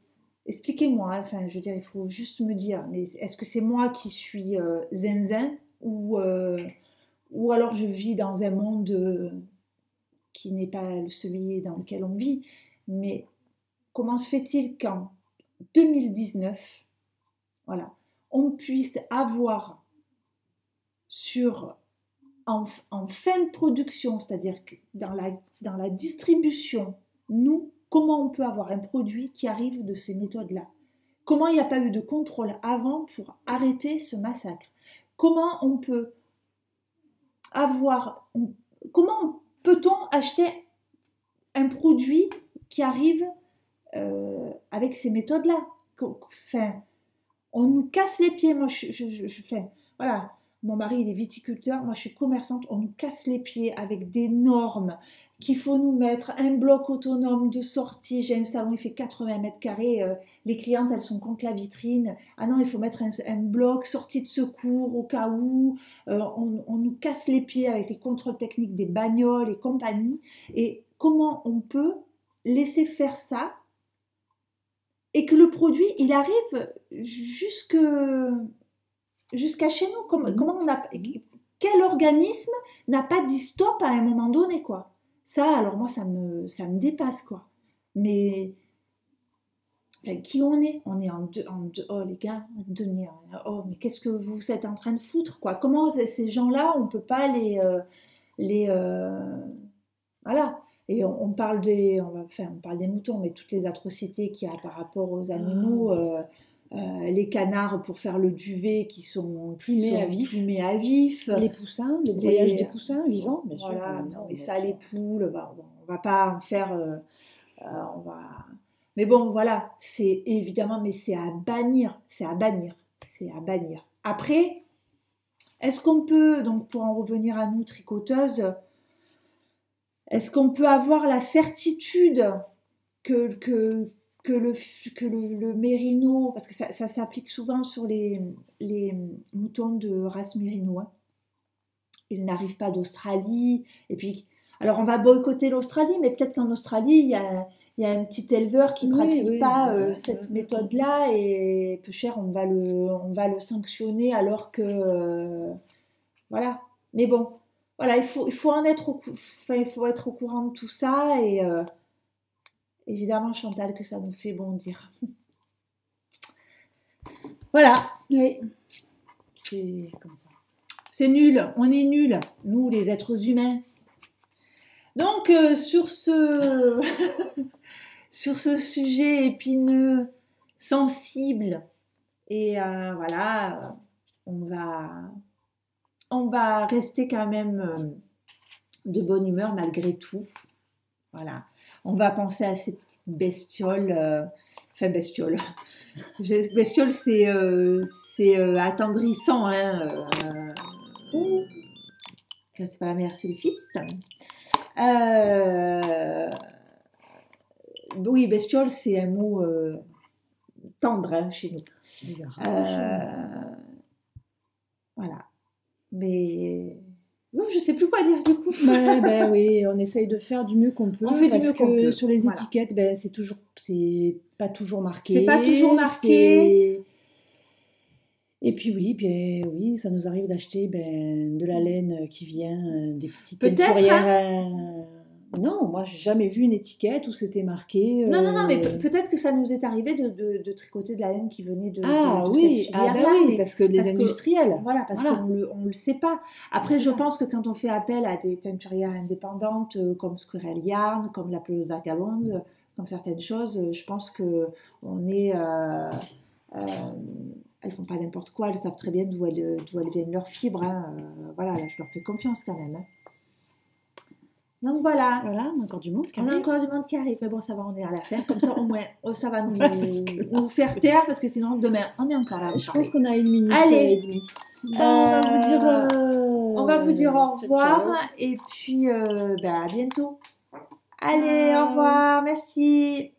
Expliquez-moi. Hein, enfin, je veux dire, il faut juste me dire. Mais est-ce que c'est moi qui suis zinzin ou alors je vis dans un monde qui n'est pas celui dans lequel on vit, mais comment se fait-il qu'en 2019, voilà, on puisse avoir en fin de production, c'est-à-dire que dans la distribution, nous, comment on peut avoir un produit qui arrive de ces méthodes-là? Comment il n'y a pas eu de contrôle avant pour arrêter ce massacre? Comment on peut comment peut-on acheter un produit qui arrive avec ces méthodes-là? Enfin, on nous casse les pieds. Moi, voilà. Mon mari, il est viticulteur, moi je suis commerçante, on nous casse les pieds avec des normes qu'il faut nous mettre, un bloc autonome de sortie, j'ai un salon, il fait 80 mètres carrés, les clientes, elles sont contre la vitrine, ah non, il faut mettre un bloc, sortie de secours au cas où, on nous casse les pieds avec les contrôles techniques des bagnoles et compagnie, et comment on peut laisser faire ça, et que le produit, il arrive jusqu'à chez nous, comment quel organisme n'a pas dit stop à un moment donné, quoi. Ça, alors moi, ça me dépasse, quoi. Mais enfin, qui on est oh les gars, oh mais qu'est-ce que vous êtes en train de foutre, quoi. Comment ces gens-là, on peut pas voilà. Et on parle des moutons, mais toutes les atrocités qu'il y a par rapport aux animaux. Les canards pour faire le duvet qui sont plumés à vif. Les poussins, le broyage des poussins vivants, bien sûr. Voilà, mais ça, les poules, on va pas en faire. Mais bon, voilà, c'est évidemment, mais c'est à bannir. Après, est-ce qu'on peut, donc pour en revenir à nous, tricoteuses, est-ce qu'on peut avoir la certitude que le mérino, parce que ça s'applique souvent sur les moutons de race mérino, hein. Ils n'arrivent pas d'Australie, et puis, alors on va boycotter l'Australie, mais peut-être qu'en Australie, il y a un petit éleveur qui ne pratique pas cette méthode-là, et peu cher, on va le sanctionner, alors que, voilà, mais bon, voilà, il faut être au courant de tout ça, et évidemment, Chantal, que ça nous fait bondir. Voilà. Oui. C'est comme ça. C'est nul. On est nuls, nous, les êtres humains. Donc, sur ce sujet épineux, sensible, et voilà, on va rester quand même de bonne humeur malgré tout. Voilà. On va penser à ces petites bestioles. Bestioles, c'est attendrissant. Hein, c'est pas la mère, c'est le fils. Oui, bestiole, c'est un mot tendre, hein, chez nous. Voilà. Mais je sais plus quoi dire du coup. Oui, on essaye de faire du mieux qu'on peut. On fait du mieux qu'on peut. Sur les étiquettes, c'est pas toujours marqué. C'est pas toujours marqué. Et puis oui, ça nous arrive d'acheter de la laine qui vient des petites teinturières. Non, moi j'ai jamais vu une étiquette où c'était marqué. Non, mais peut-être que ça nous est arrivé de tricoter de la laine qui venait de cette filière-là. Oui, parce que les industriels. Voilà, parce qu'on le sait pas. Après, je pense que quand on fait appel à des teinturières indépendantes comme Squirrel Yarn, comme la Pelouse Vagabonde, comme certaines choses, je pense que on est. Elles font pas n'importe quoi, elles savent très bien d'où elles viennent leurs fibres. Hein. Voilà, là, je leur fais confiance quand même. Hein. Donc voilà. Voilà, on a encore du monde qui arrive. On a encore du monde qui arrive. Mais bon, ça va, on est à la fin. Comme ça, au moins, ça va nous faire taire parce que sinon, demain, on est encore là. Je pense qu'on a 1 minute. Allez. On va vous dire au revoir. Ciao. Et puis, à bientôt. Allez, au revoir. Merci.